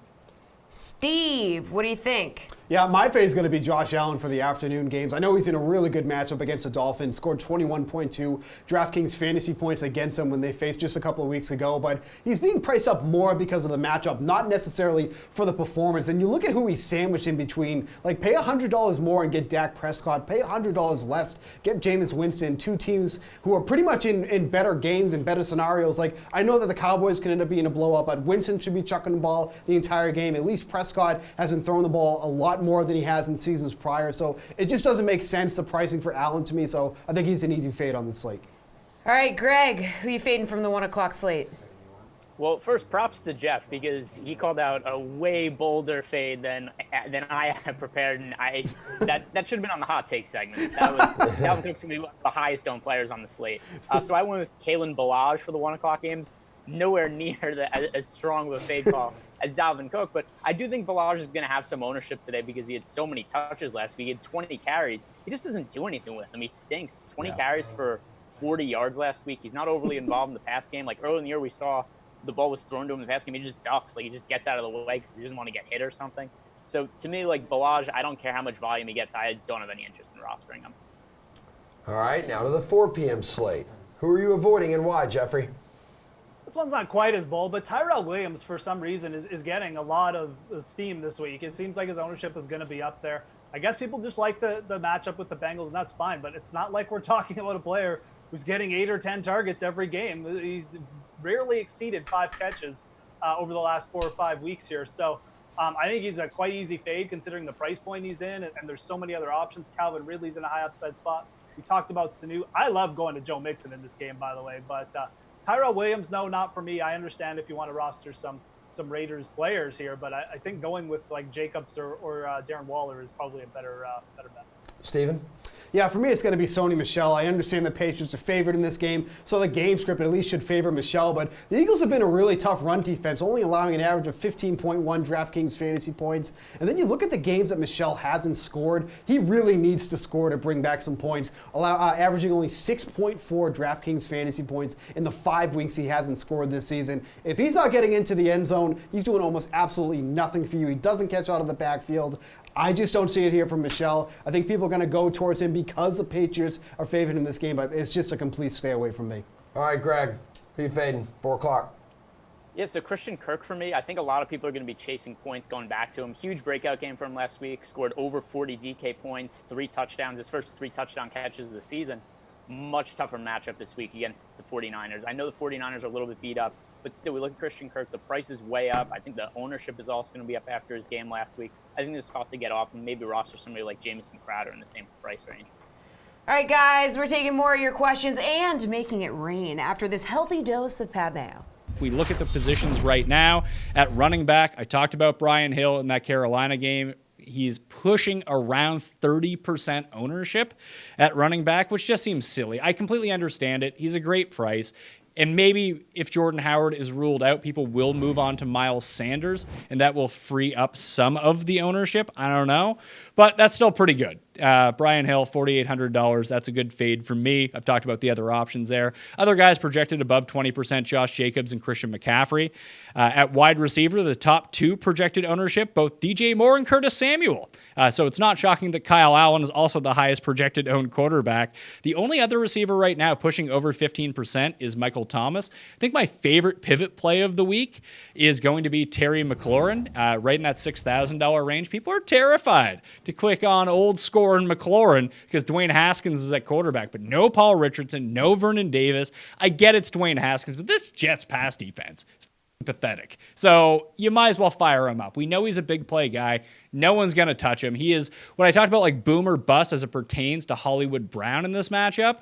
Speaker 3: Steve, what do you think?
Speaker 12: Yeah, my fade is going to be Josh Allen for the afternoon games. I know he's in a really good matchup against the Dolphins. Scored 21.2 DraftKings fantasy points against them when they faced just a couple of weeks ago. But he's being priced up more because of the matchup, not necessarily for the performance. And you look at who he's sandwiched in between. Like, pay $100 more and get Dak Prescott. Pay $100 less, get Jameis Winston. 2 teams who are pretty much in better games and better scenarios. Like, I know that the Cowboys can end up being a blowout, but Winston should be chucking the ball the entire game. At least Prescott hasn't thrown the ball a lot more than he has in seasons prior. So it just doesn't make sense, the pricing for Allen to me. So I think he's an easy fade on the slate.
Speaker 3: All right, Greg, who you fading from the 1 o'clock slate?
Speaker 6: Well, first, props to Jeff because he called out a way bolder fade than I had prepared, and that should have been on the hot take segment. Dalvin Cook's gonna be one of the highest owned players on the slate. So I went with Kalen Ballage for the 1 o'clock games. Nowhere near as strong of a fade call as Dalvin Cook, but I do think Ballage is going to have some ownership today because he had so many touches last week. He had 20 carries. He just doesn't do anything with them. He stinks. 20 carries for 40 yards last week. He's not overly involved in the pass game. Like early in the year, we saw the ball was thrown to him in the pass game. He just ducks. Like he just gets out of the way because he doesn't want to get hit or something. So to me, like Ballage, I don't care how much volume he gets. I don't have any interest in rostering him.
Speaker 2: All right, now to the 4 p.m. slate. Who are you avoiding and why, Jeffrey?
Speaker 4: This one's not quite as bold, but Tyrell Williams, for some reason, is getting a lot of steam this week. It seems like his ownership is going to be up there. I guess people just like the matchup with the Bengals, and that's fine. But it's not like we're talking about a player who's getting 8 or 10 targets every game. He's rarely exceeded 5 catches over the last 4 or 5 weeks here. So I think he's a quite easy fade considering the price point he's in, and there's so many other options. Calvin Ridley's in a high upside spot. We talked about Sanu. I love going to Joe Mixon in this game, by the way. But Tyrell Williams, no, not for me. I understand if you want to roster some Raiders players here, but I think going with like Jacobs or Darren Waller is probably a better bet.
Speaker 2: Steven?
Speaker 12: Yeah, for me, it's going to be Sony Michel. I understand the Patriots are favored in this game, so the game script at least should favor Michel. But the Eagles have been a really tough run defense, only allowing an average of 15.1 DraftKings fantasy points. And then you look at the games that Michel hasn't scored. He really needs to score to bring back some points, averaging only 6.4 DraftKings fantasy points in the 5 weeks he hasn't scored this season. If he's not getting into the end zone, he's doing almost absolutely nothing for you. He doesn't catch out of the backfield. I just don't see it here from Michel. I think people are going to go towards him because the Patriots are favored in this game, but it's just a complete stay away from me.
Speaker 2: All right, Greg, who you fading? 4 o'clock.
Speaker 6: Yeah, so Christian Kirk for me, I think a lot of people are going to be chasing points going back to him. Huge breakout game from last week, scored over 40 DK points, 3 touchdowns, his first 3 touchdown catches of the season. Much tougher matchup this week against the 49ers. I know the 49ers are a little bit beat up, but still, we look at Christian Kirk, the price is way up. I think the ownership is also going to be up after his game last week. I think there's a spot to get off and maybe roster somebody like Jamison Crowder in the same price range.
Speaker 3: All right, guys, we're taking more of your questions and making it rain after this healthy dose of Pat Mayo.
Speaker 18: If we look at the positions right now at running back, I talked about Brian Hill in that Carolina game. He's pushing around 30% ownership at running back, which just seems silly. I completely understand it. He's a great price. And maybe if Jordan Howard is ruled out, people will move on to Miles Sanders, and that will free up some of the ownership. I don't know. But that's still pretty good. Brian Hill, $4,800. That's a good fade for me. I've talked about the other options there. Other guys projected above 20%, Josh Jacobs and Christian McCaffrey. At wide receiver, the top 2 projected ownership, both DJ Moore and Curtis Samuel. So it's not shocking that Kyle Allen is also the highest projected owned quarterback. The only other receiver right now pushing over 15% is Michael Thomas. I think my favorite pivot play of the week is going to be Terry McLaurin, right in that $6,000 range. People are terrified to click on old score and McLaurin because Dwayne Haskins is at quarterback, but no Paul Richardson, no Vernon Davis. I get it's Dwayne Haskins, but this Jets pass defense is pathetic. So you might as well fire him up. We know he's a big play guy. No one's going to touch him. He is what I talked about, like boom or bust as it pertains to Hollywood Brown in this matchup.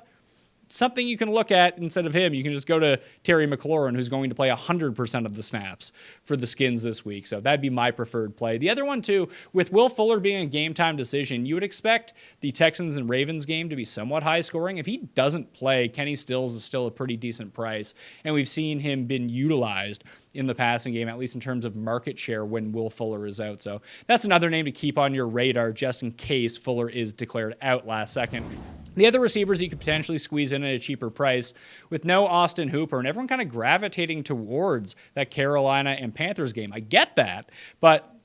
Speaker 18: Something you can look at instead of him. You can just go to Terry McLaurin, who's going to play 100% of the snaps for the Skins this week. So that'd be my preferred play. The other one, too, with Will Fuller being a game-time decision, you would expect the Texans and Ravens game to be somewhat high-scoring. If he doesn't play, Kenny Stills is still a pretty decent price, and we've seen him been utilized in the passing game, at least in terms of market share when Will Fuller is out. So that's another name to keep on your radar just in case Fuller is declared out last second. The other receivers you could potentially squeeze in at a cheaper price with no Austin Hooper and everyone kind of gravitating towards that Carolina and Panthers game. I get that, but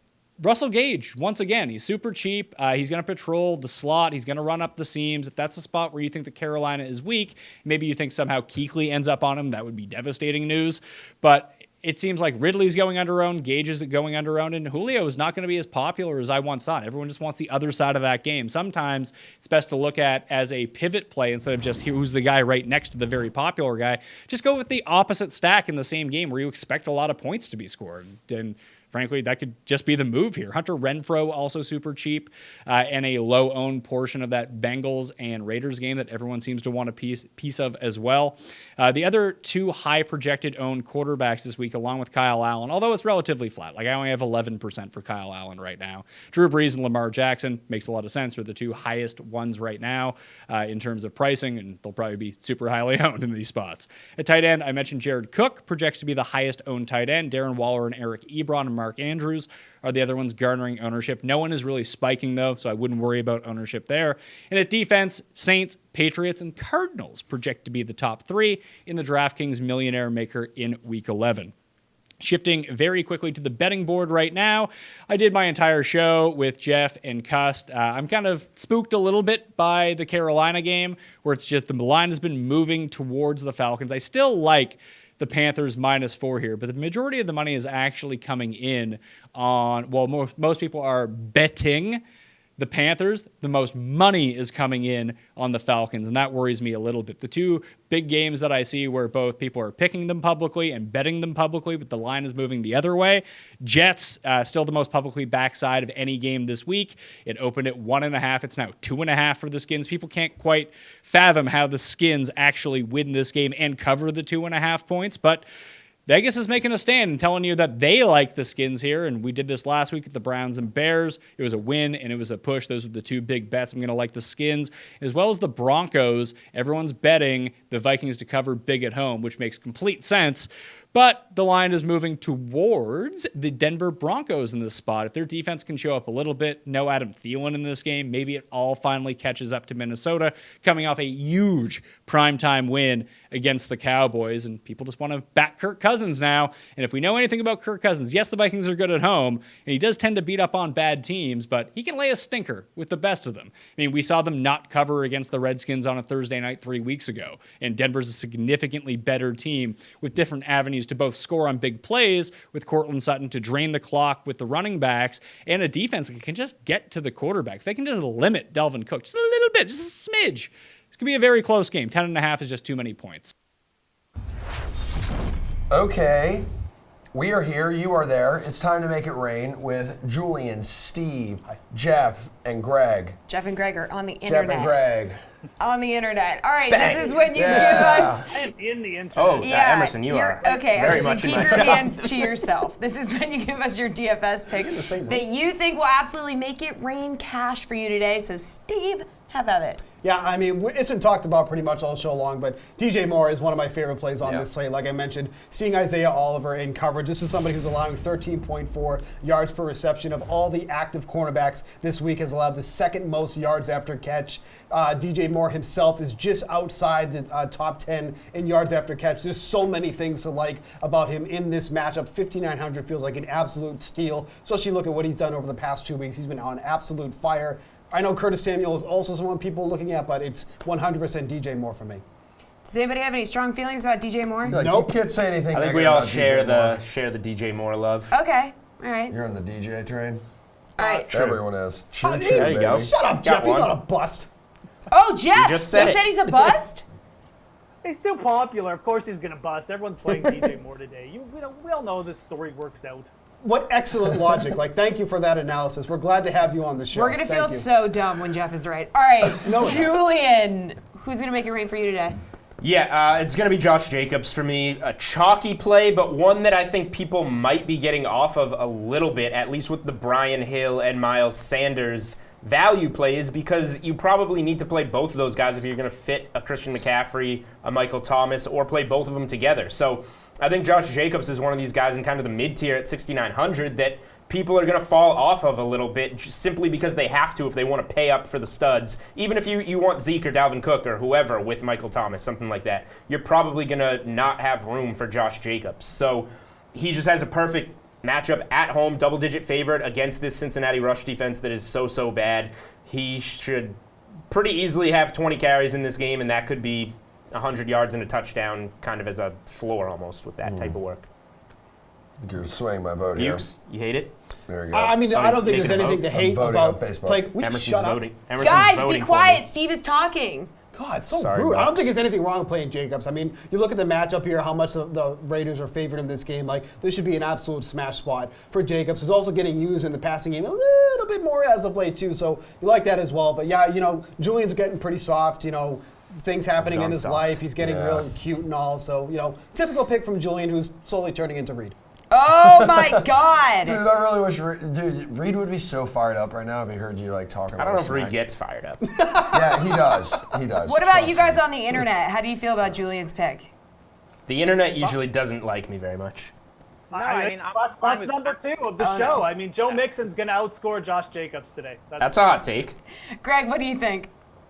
Speaker 18: Russell Gage, once again, he's super cheap. He's going to patrol the slot. He's going to run up the seams. If that's a spot where you think that Carolina is weak, maybe you think somehow Kuechly ends up on him. That would be devastating news. But it seems like Ridley's going underowned, Gage is going underowned, and Julio is not going to be as popular as I once thought. Everyone just wants the other side of that game. Sometimes it's best to look at as a pivot play instead of just who's the guy right next to the very popular guy. Just go with the opposite stack in the same game where you expect a lot of points to be scored. And frankly, that could just be the move here. Hunter Renfrow, also super cheap, and a low-owned portion of that Bengals and Raiders game that everyone seems to want a piece of as well. The other 2 high-projected owned quarterbacks this week, along with Kyle Allen, although it's relatively flat. Like I only have 11% for Kyle Allen right now. Drew Brees and Lamar Jackson makes a lot of sense. They're the 2 highest ones right now in terms of pricing, and they'll probably be super highly owned in these spots. At tight end, I mentioned Jared Cook projects to be the highest owned tight end. Darren Waller and Eric Ebron and Mark Andrews are the other ones garnering ownership. No one is really spiking, though, so I wouldn't worry about ownership there. And at defense, Saints, Patriots, and Cardinals project to be the top 3 in the DraftKings Millionaire Maker in Week 11. Shifting very quickly to the betting board right now, I did my entire show with Jeff and Cust. I'm kind of spooked a little bit by the Carolina game, where it's just the line has been moving towards the Falcons. I still like the Panthers -4 here, but the majority of the money is actually coming in on, well, most people are betting The Panthers, the most money is coming in on the Falcons, and that worries me a little bit. The two big games that I see where both people are picking them publicly and betting them publicly, but the line is moving the other way. Jets, still the most publicly backside of any game this week. It opened at 1.5. It's now 2.5 for the Skins. People can't quite fathom how the Skins actually win this game and cover the 2.5 points, but Vegas is making a stand and telling you that they like the Skins here, and we did this last week with the Browns and Bears. It was a win, and it was a push. Those were the two big bets. I'm going to like the Skins, as well as the Broncos. Everyone's betting the Vikings to cover big at home, which makes complete sense. But the line is moving towards the Denver Broncos in this spot. If their defense can show up a little bit, no Adam Thielen in this game, maybe it all finally catches up to Minnesota, coming off a huge primetime win against the Cowboys. And people just want to back Kirk Cousins now. And if we know anything about Kirk Cousins, yes, the Vikings are good at home, and he does tend to beat up on bad teams, but he can lay a stinker with the best of them. I mean, we saw them not cover against the Redskins on a Thursday night 3 weeks ago. And Denver's a significantly better team with different avenues to both score on big plays with Cortland Sutton, to drain the clock with the running backs, and a defense that can just get to the quarterback. If they can just limit Dalvin Cook just a little bit, just a smidge, it's going to be a very close game. 10.5 is just too many points.
Speaker 2: Okay, we are here, you are there. It's time to make it rain with Julian, Steve, Jeff, and Greg.
Speaker 3: Jeff and Greg are on the internet.
Speaker 2: Jeff and Greg.
Speaker 3: On the internet. All right,
Speaker 2: Bang.
Speaker 3: This is when you give us.
Speaker 4: I am in the internet.
Speaker 13: Oh, Emerson, you are
Speaker 3: okay.
Speaker 13: very
Speaker 3: Emerson,
Speaker 13: much in
Speaker 3: keep
Speaker 13: my
Speaker 3: your
Speaker 13: shop.
Speaker 3: hands to yourself. This is when you give us your DFS pick that you think will absolutely make it rain cash for you today. So, Steve, have at it.
Speaker 12: Yeah, I mean, it's been talked about pretty much all show long, but DJ Moore is one of my favorite plays on this slate. Like I mentioned, seeing Isaiah Oliver in coverage, this is somebody who's allowing 13.4 yards per reception. Of all the active cornerbacks this week, has allowed the second most yards after catch. DJ Moore himself is just outside the top 10 in yards after catch. There's so many things to like about him in this matchup. 5,900 feels like an absolute steal, especially look at what he's done over the past 2 weeks. He's been on absolute fire. I know Curtis Samuel is also someone people are looking at, but it's 100% DJ Moore for me.
Speaker 3: Does anybody have any strong feelings about DJ Moore?
Speaker 2: Nope. You can't say anything.
Speaker 13: I think we all share the DJ Moore love.
Speaker 3: Okay. All right.
Speaker 2: You're on the DJ train.
Speaker 3: All right.
Speaker 2: Everyone is.
Speaker 12: There you go. Shut up, Jeff. He's not a bust.
Speaker 3: Oh, Jeff.
Speaker 13: You just said
Speaker 3: you
Speaker 13: it.
Speaker 3: said he's a bust?
Speaker 4: He's too popular. Of course he's going to bust. Everyone's playing DJ Moore today. We all know this story works out.
Speaker 12: What excellent logic. Like, thank you for that analysis. We're glad to have you on the show.
Speaker 3: We're going to feel
Speaker 12: Thank you.
Speaker 3: so dumb when Jeff is right. All right.
Speaker 12: No.
Speaker 3: Julian, who's going to make it rain for you today?
Speaker 13: Yeah, it's going to be Josh Jacobs for me. A chalky play, but one that I think people might be getting off of a little bit, at least with the Brian Hill and Miles Sanders value plays, because you probably need to play both of those guys if you're going to fit a Christian McCaffrey, a Michael Thomas, or play both of them together. So I think Josh Jacobs is one of these guys in kind of the mid-tier at 6,900 that people are going to fall off of a little bit just simply because they have to if they want to pay up for the studs. Even if you want Zeke or Dalvin Cook or whoever with Michael Thomas, something like that, you're probably going to not have room for Josh Jacobs. So he just has a perfect matchup at home, double-digit favorite against this Cincinnati rush defense that is so bad. He should pretty easily have 20 carries in this game, and that could be 100 yards and a touchdown kind of as a floor almost with that type of work.
Speaker 2: You're swaying my vote here.
Speaker 13: Fuchs, you hate it?
Speaker 2: There you go.
Speaker 12: I mean, I don't think there's anything to hate about playing.
Speaker 13: Emerson's
Speaker 12: Shut up.
Speaker 13: voting. Emerson's
Speaker 3: Guys,
Speaker 13: voting
Speaker 3: be
Speaker 13: for me.
Speaker 3: quiet. Steve is talking.
Speaker 12: God, so
Speaker 13: Sorry,
Speaker 12: rude. I don't
Speaker 13: Bucks.
Speaker 12: think there's anything wrong with playing Jacobs. I mean, you look at the matchup here, how much the Raiders are favored in this game. Like, this should be an absolute smash spot for Jacobs, who's also getting used in the passing game a little bit more as of late, too. So you like that as well. But, yeah, Julian's getting pretty soft, things happening in his life. He's getting real cute and all. So, typical pick from Julian, who's slowly turning into Reed.
Speaker 3: Oh, my God.
Speaker 2: Dude, I really wish Reed would be so fired up right now if he heard you talking about
Speaker 13: I don't know if
Speaker 2: smack.
Speaker 13: Reed gets fired up.
Speaker 2: Yeah, he does. He does.
Speaker 3: What about you
Speaker 2: Trust
Speaker 3: guys
Speaker 2: me.
Speaker 3: on the internet? How do you feel about Julian's pick?
Speaker 13: The internet usually doesn't like me very much.
Speaker 4: I mean, plus number 2 of the show. I mean, Joe Mixon's going to outscore Josh Jacobs today.
Speaker 13: That's a hot take.
Speaker 3: Greg, what do you think?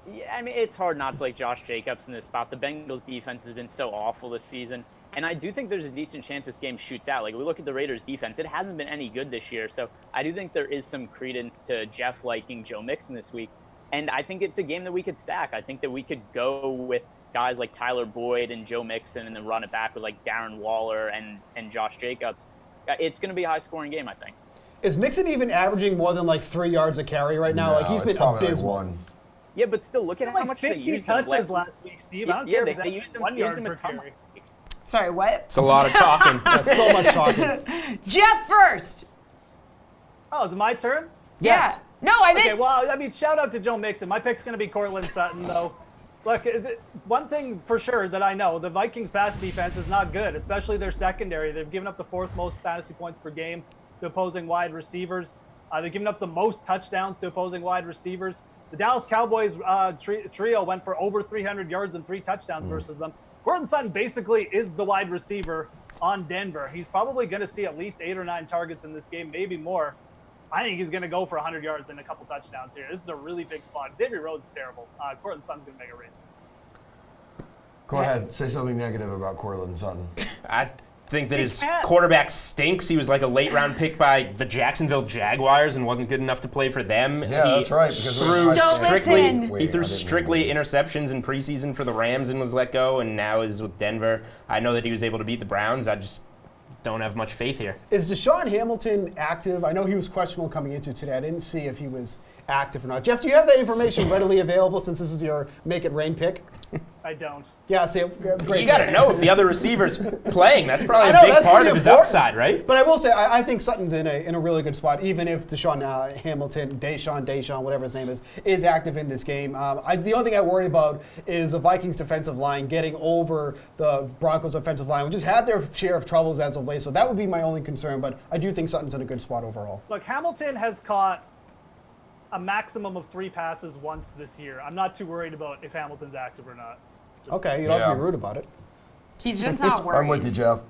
Speaker 6: Yeah, I mean, it's hard not to like Josh Jacobs in this spot. The Bengals defense has been so awful this season. And I do think there's a decent chance this game shoots out. Like, we look at the Raiders defense, it hasn't been any good this year. So I do think there is some credence to Jeff liking Joe Mixon this week. And I think it's a game that we could stack. I think that we could go with guys like Tyler Boyd and Joe Mixon and then run it back with like Darren Waller and Josh Jacobs. It's going to be a high-scoring game, I think.
Speaker 12: Is Mixon even averaging more than like 3 yards a carry right now?
Speaker 2: No,
Speaker 12: like he's
Speaker 2: it's
Speaker 12: been
Speaker 2: probably like
Speaker 12: abysmal.
Speaker 2: 1.
Speaker 6: Yeah, but still, look at how much they
Speaker 4: 50
Speaker 6: used him
Speaker 4: touches last week, Steve. I don't
Speaker 6: Yeah,
Speaker 4: care if
Speaker 6: they
Speaker 4: it's
Speaker 6: used him
Speaker 4: 1 yard
Speaker 6: a
Speaker 4: per
Speaker 6: ton.
Speaker 4: carry.
Speaker 3: Sorry, what?
Speaker 13: It's a lot of talking.
Speaker 12: That's so much talking.
Speaker 3: Jeff first.
Speaker 4: Oh, is it my turn?
Speaker 12: Yes.
Speaker 3: Yeah. No, I meant.
Speaker 4: Okay, well, I mean, shout out to Joe Mixon. My pick's going to be Cortland Sutton, though. Look, one thing for sure that I know, the Vikings' pass defense is not good, especially their secondary. They've given up the 4th most fantasy points per game to opposing wide receivers. They've given up the most touchdowns to opposing wide receivers. The Dallas Cowboys trio went for over 300 yards and 3 touchdowns versus them. Cortland Sutton basically is the wide receiver on Denver. He's probably going to see at least 8 or 9 targets in this game, maybe more. I think he's going to go for 100 yards and a couple touchdowns here. This is a really big spot. Xavier Rhodes is terrible. Cortland Sutton's going to make a race.
Speaker 2: Go ahead. Say something negative about Cortland Sutton.
Speaker 13: I think that his quarterback stinks. He was like a late-round pick by the Jacksonville Jaguars and wasn't good enough to play for them.
Speaker 2: Yeah, that's right.
Speaker 13: He threw strictly interceptions in preseason for the Rams and was let go, and now is with Denver. I know that he was able to beat the Browns. I just don't have much faith here.
Speaker 12: Is Deshaun Hamilton active? I know he was questionable coming into today. I didn't see if he was active or not. Jeff, do you have that information readily available since this is your make it rain pick?
Speaker 4: I don't.
Speaker 12: Yeah, see, great.
Speaker 13: You got to know if the other receiver's playing. That's probably a big part of his upside, right?
Speaker 12: But I will say, I think Sutton's in a really good spot, even if Deshaun Hamilton, Deshaun, whatever his name is active in this game. The only thing I worry about is the Vikings defensive line getting over the Broncos offensive line, which has had their share of troubles as of late. So that would be my only concern. But I do think Sutton's in a good spot overall.
Speaker 4: Look, Hamilton has caught a maximum of 3 passes once this year. I'm not too worried about if Hamilton's active or not.
Speaker 12: Okay, you don't have to be rude about it.
Speaker 3: He's just not worried.
Speaker 2: I'm with you, Jeff.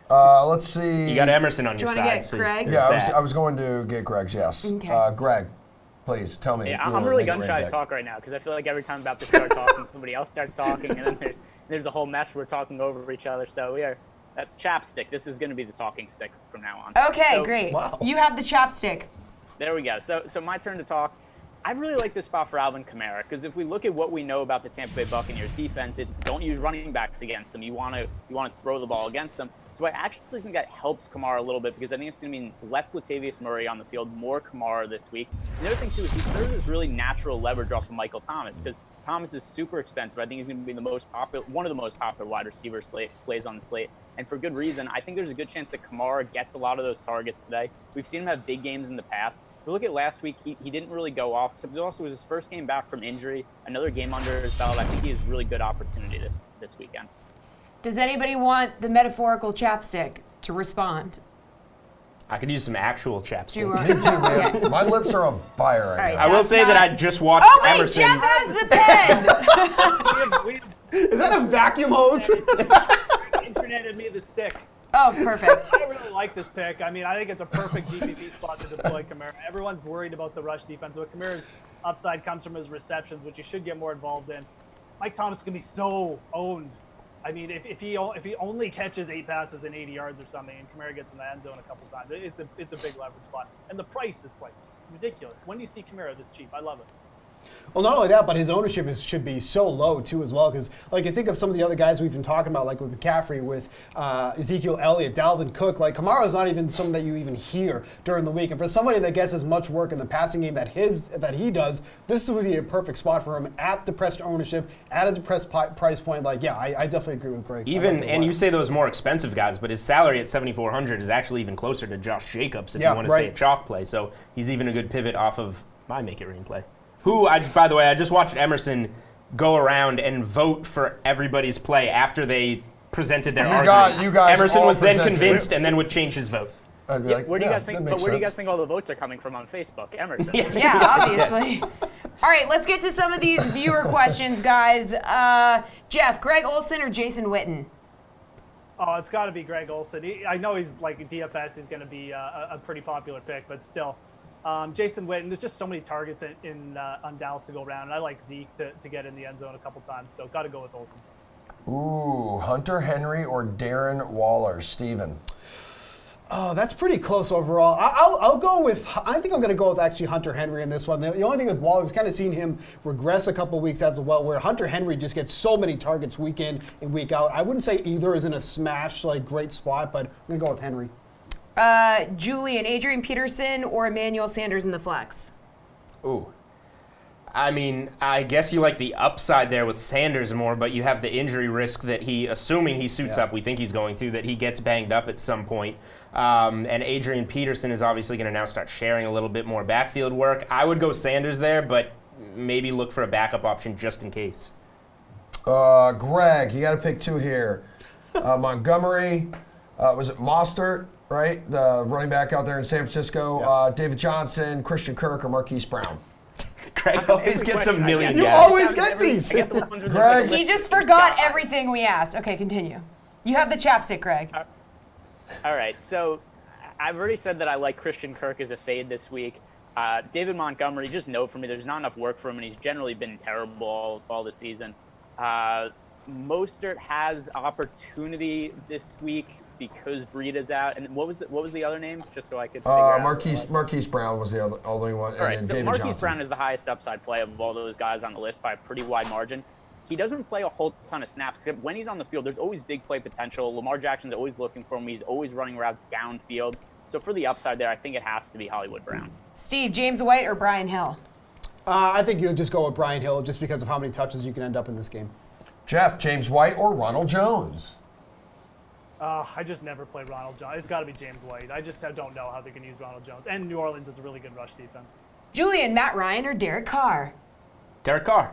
Speaker 2: Let's see.
Speaker 13: You got Emerson on
Speaker 3: Do
Speaker 13: your
Speaker 3: you want to
Speaker 13: side.
Speaker 3: get Greg?
Speaker 2: Yeah, I was going to get Greg's, yes.
Speaker 3: Okay.
Speaker 2: Greg, please tell me.
Speaker 6: Yeah, I'm really gun shy to talk right now because I feel like every time I'm about to start talking, somebody else starts talking, and then there's a whole mess. We're talking over each other. So we are. That's chapstick. This is going to be the talking stick from now on.
Speaker 3: Okay,
Speaker 6: So,
Speaker 3: great. Wow. You have the chapstick.
Speaker 6: There we go. So my turn to talk. I really like this spot for Alvin Kamara because if we look at what we know about the Tampa Bay Buccaneers defense, it's don't use running backs against them. You want to throw the ball against them. So I actually think that helps Kamara a little bit because I think it's going to mean less Latavius Murray on the field, more Kamara this week. And the other thing too is he serves this really natural leverage off of Michael Thomas because Thomas is super expensive. I think he's going to be one of the most popular wide receiver plays on the slate. And for good reason. I think there's a good chance that Kamara gets a lot of those targets today. We've seen him have big games in the past. If we look at last week, he didn't really go off. So it also was his first game back from injury, another game under his belt. I think he has a really good opportunity this weekend.
Speaker 3: Does anybody want the metaphorical chapstick to respond?
Speaker 13: I could use some actual chapstick.
Speaker 2: Me too, man. My lips are on fire right now.
Speaker 13: I will say that I just watched Emerson.
Speaker 3: Jeff has the pen!
Speaker 12: Is that a vacuum hose?
Speaker 4: Interneted me the stick.
Speaker 3: Oh, perfect.
Speaker 4: I really like this pick. I mean, I think it's a perfect GPP spot to deploy Kamara. Everyone's worried about the rush defense, but Kamara's upside comes from his receptions, which he should get more involved in. Mike Thomas is going to be so owned. I mean, if he only catches 8 passes and 80 yards or something, and Kamara gets in the end zone a couple times, it's a big leverage spot. And the price is like ridiculous. When do you see Kamara this cheap? I love it.
Speaker 12: Well, not only that, but his ownership should be so low, too, as well. Because, like, you think of some of the other guys we've been talking about, like with McCaffrey, with Ezekiel Elliott, Dalvin Cook. Like, Kamara's not even someone that you even hear during the week. And for somebody that gets as much work in the passing game that he does, this would be a perfect spot for him at depressed ownership, at a depressed price point. Like, yeah, I definitely agree with Greg.
Speaker 13: And you say those more expensive guys, but his salary at $7,400 is actually even closer to Josh Jacobs if you want to say a chalk play. So he's even a good pivot off of my make it rain play. By the way, I just watched Emerson go around and vote for everybody's play after they presented their argument.
Speaker 2: You guys
Speaker 13: Emerson
Speaker 2: all
Speaker 13: was then
Speaker 2: presented.
Speaker 13: convinced and then would change his vote.
Speaker 2: I'd be like,
Speaker 6: Where do you guys think?
Speaker 2: that
Speaker 6: But where do you guys
Speaker 2: makes
Speaker 6: think all the votes are coming from on Facebook? Emerson.
Speaker 3: Yeah, obviously. All right, let's get to some of these viewer questions, guys. Jeff, Greg Olsen or Jason Witten?
Speaker 4: Oh, it's got to be Greg Olsen. I know he's like DFS. He's going to be a pretty popular pick, but still. Jason Witten, there's just so many targets on Dallas to go around, and I like Zeke to get in the end zone a couple times, so got to go with Olsen.
Speaker 2: Ooh, Hunter Henry or Darren Waller? Steven.
Speaker 12: Oh, that's pretty close overall. I'll go with, I think I'm going to go with actually Hunter Henry in this one. The only thing with Waller, we've kind of seen him regress a couple weeks as well, where Hunter Henry just gets so many targets week in and week out. I wouldn't say either is in a smash, like, great spot, but I'm going to go with Henry.
Speaker 3: Julian, Adrian Peterson or Emmanuel Sanders in the flex?
Speaker 13: Ooh. I mean, I guess you like the upside there with Sanders more, but you have the injury risk that assuming he suits up, we think he's going to, that he gets banged up at some point. And Adrian Peterson is obviously going to now start sharing a little bit more backfield work. I would go Sanders there, but maybe look for a backup option just in case.
Speaker 2: Greg, you got to pick 2 here. Montgomery, was it Mostert, right? The running back out there in San Francisco. David Johnson, Christian Kirk, or Marquise Brown?
Speaker 13: Greg always gets a million
Speaker 12: You
Speaker 13: guesses.
Speaker 12: always get these.
Speaker 2: Greg.
Speaker 3: He just forgot everything we asked. Okay, continue. You have the chapstick, Greg.
Speaker 6: All right, so I've already said that I like Christian Kirk as a fade this week. David Montgomery, just know for me, there's not enough work for him, and he's generally been terrible all this season. Mostert has opportunity this week because Breida's out. And what was the other name? Just so I could figure out.
Speaker 2: Marquise Brown was the only one, and then
Speaker 6: so
Speaker 2: David
Speaker 6: Marquise
Speaker 2: Johnson.
Speaker 6: Brown is the highest upside play of all those guys on the list by a pretty wide margin. He doesn't play a whole ton of snaps. When he's on the field, there's always big play potential. Lamar Jackson's always looking for him. He's always running routes downfield. So for the upside there, I think it has to be Hollywood Brown.
Speaker 3: Steve, James White or Brian Hill?
Speaker 12: I think you'll just go with Brian Hill just because of how many touches you can end up in this game.
Speaker 2: Jeff, James White or Ronald Jones?
Speaker 4: I just never play Ronald Jones. It's got to be James White. I just don't know how they can use Ronald Jones. And New Orleans is a really good rush defense.
Speaker 3: Julian, Matt Ryan or Derek Carr?
Speaker 13: Derek Carr.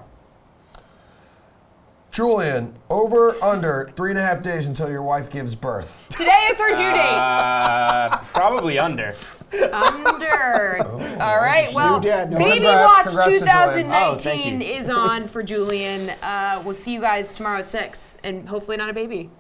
Speaker 2: Julian, over, under 3.5 days until your wife gives birth.
Speaker 3: Today is her due date.
Speaker 13: Probably under.
Speaker 3: Under. All right. Well,
Speaker 2: dad, no.
Speaker 3: Baby
Speaker 2: Congrats
Speaker 3: Watch
Speaker 2: to Julian.
Speaker 3: 2019 is on for Julian. We'll see you guys tomorrow at 6, and hopefully not a baby.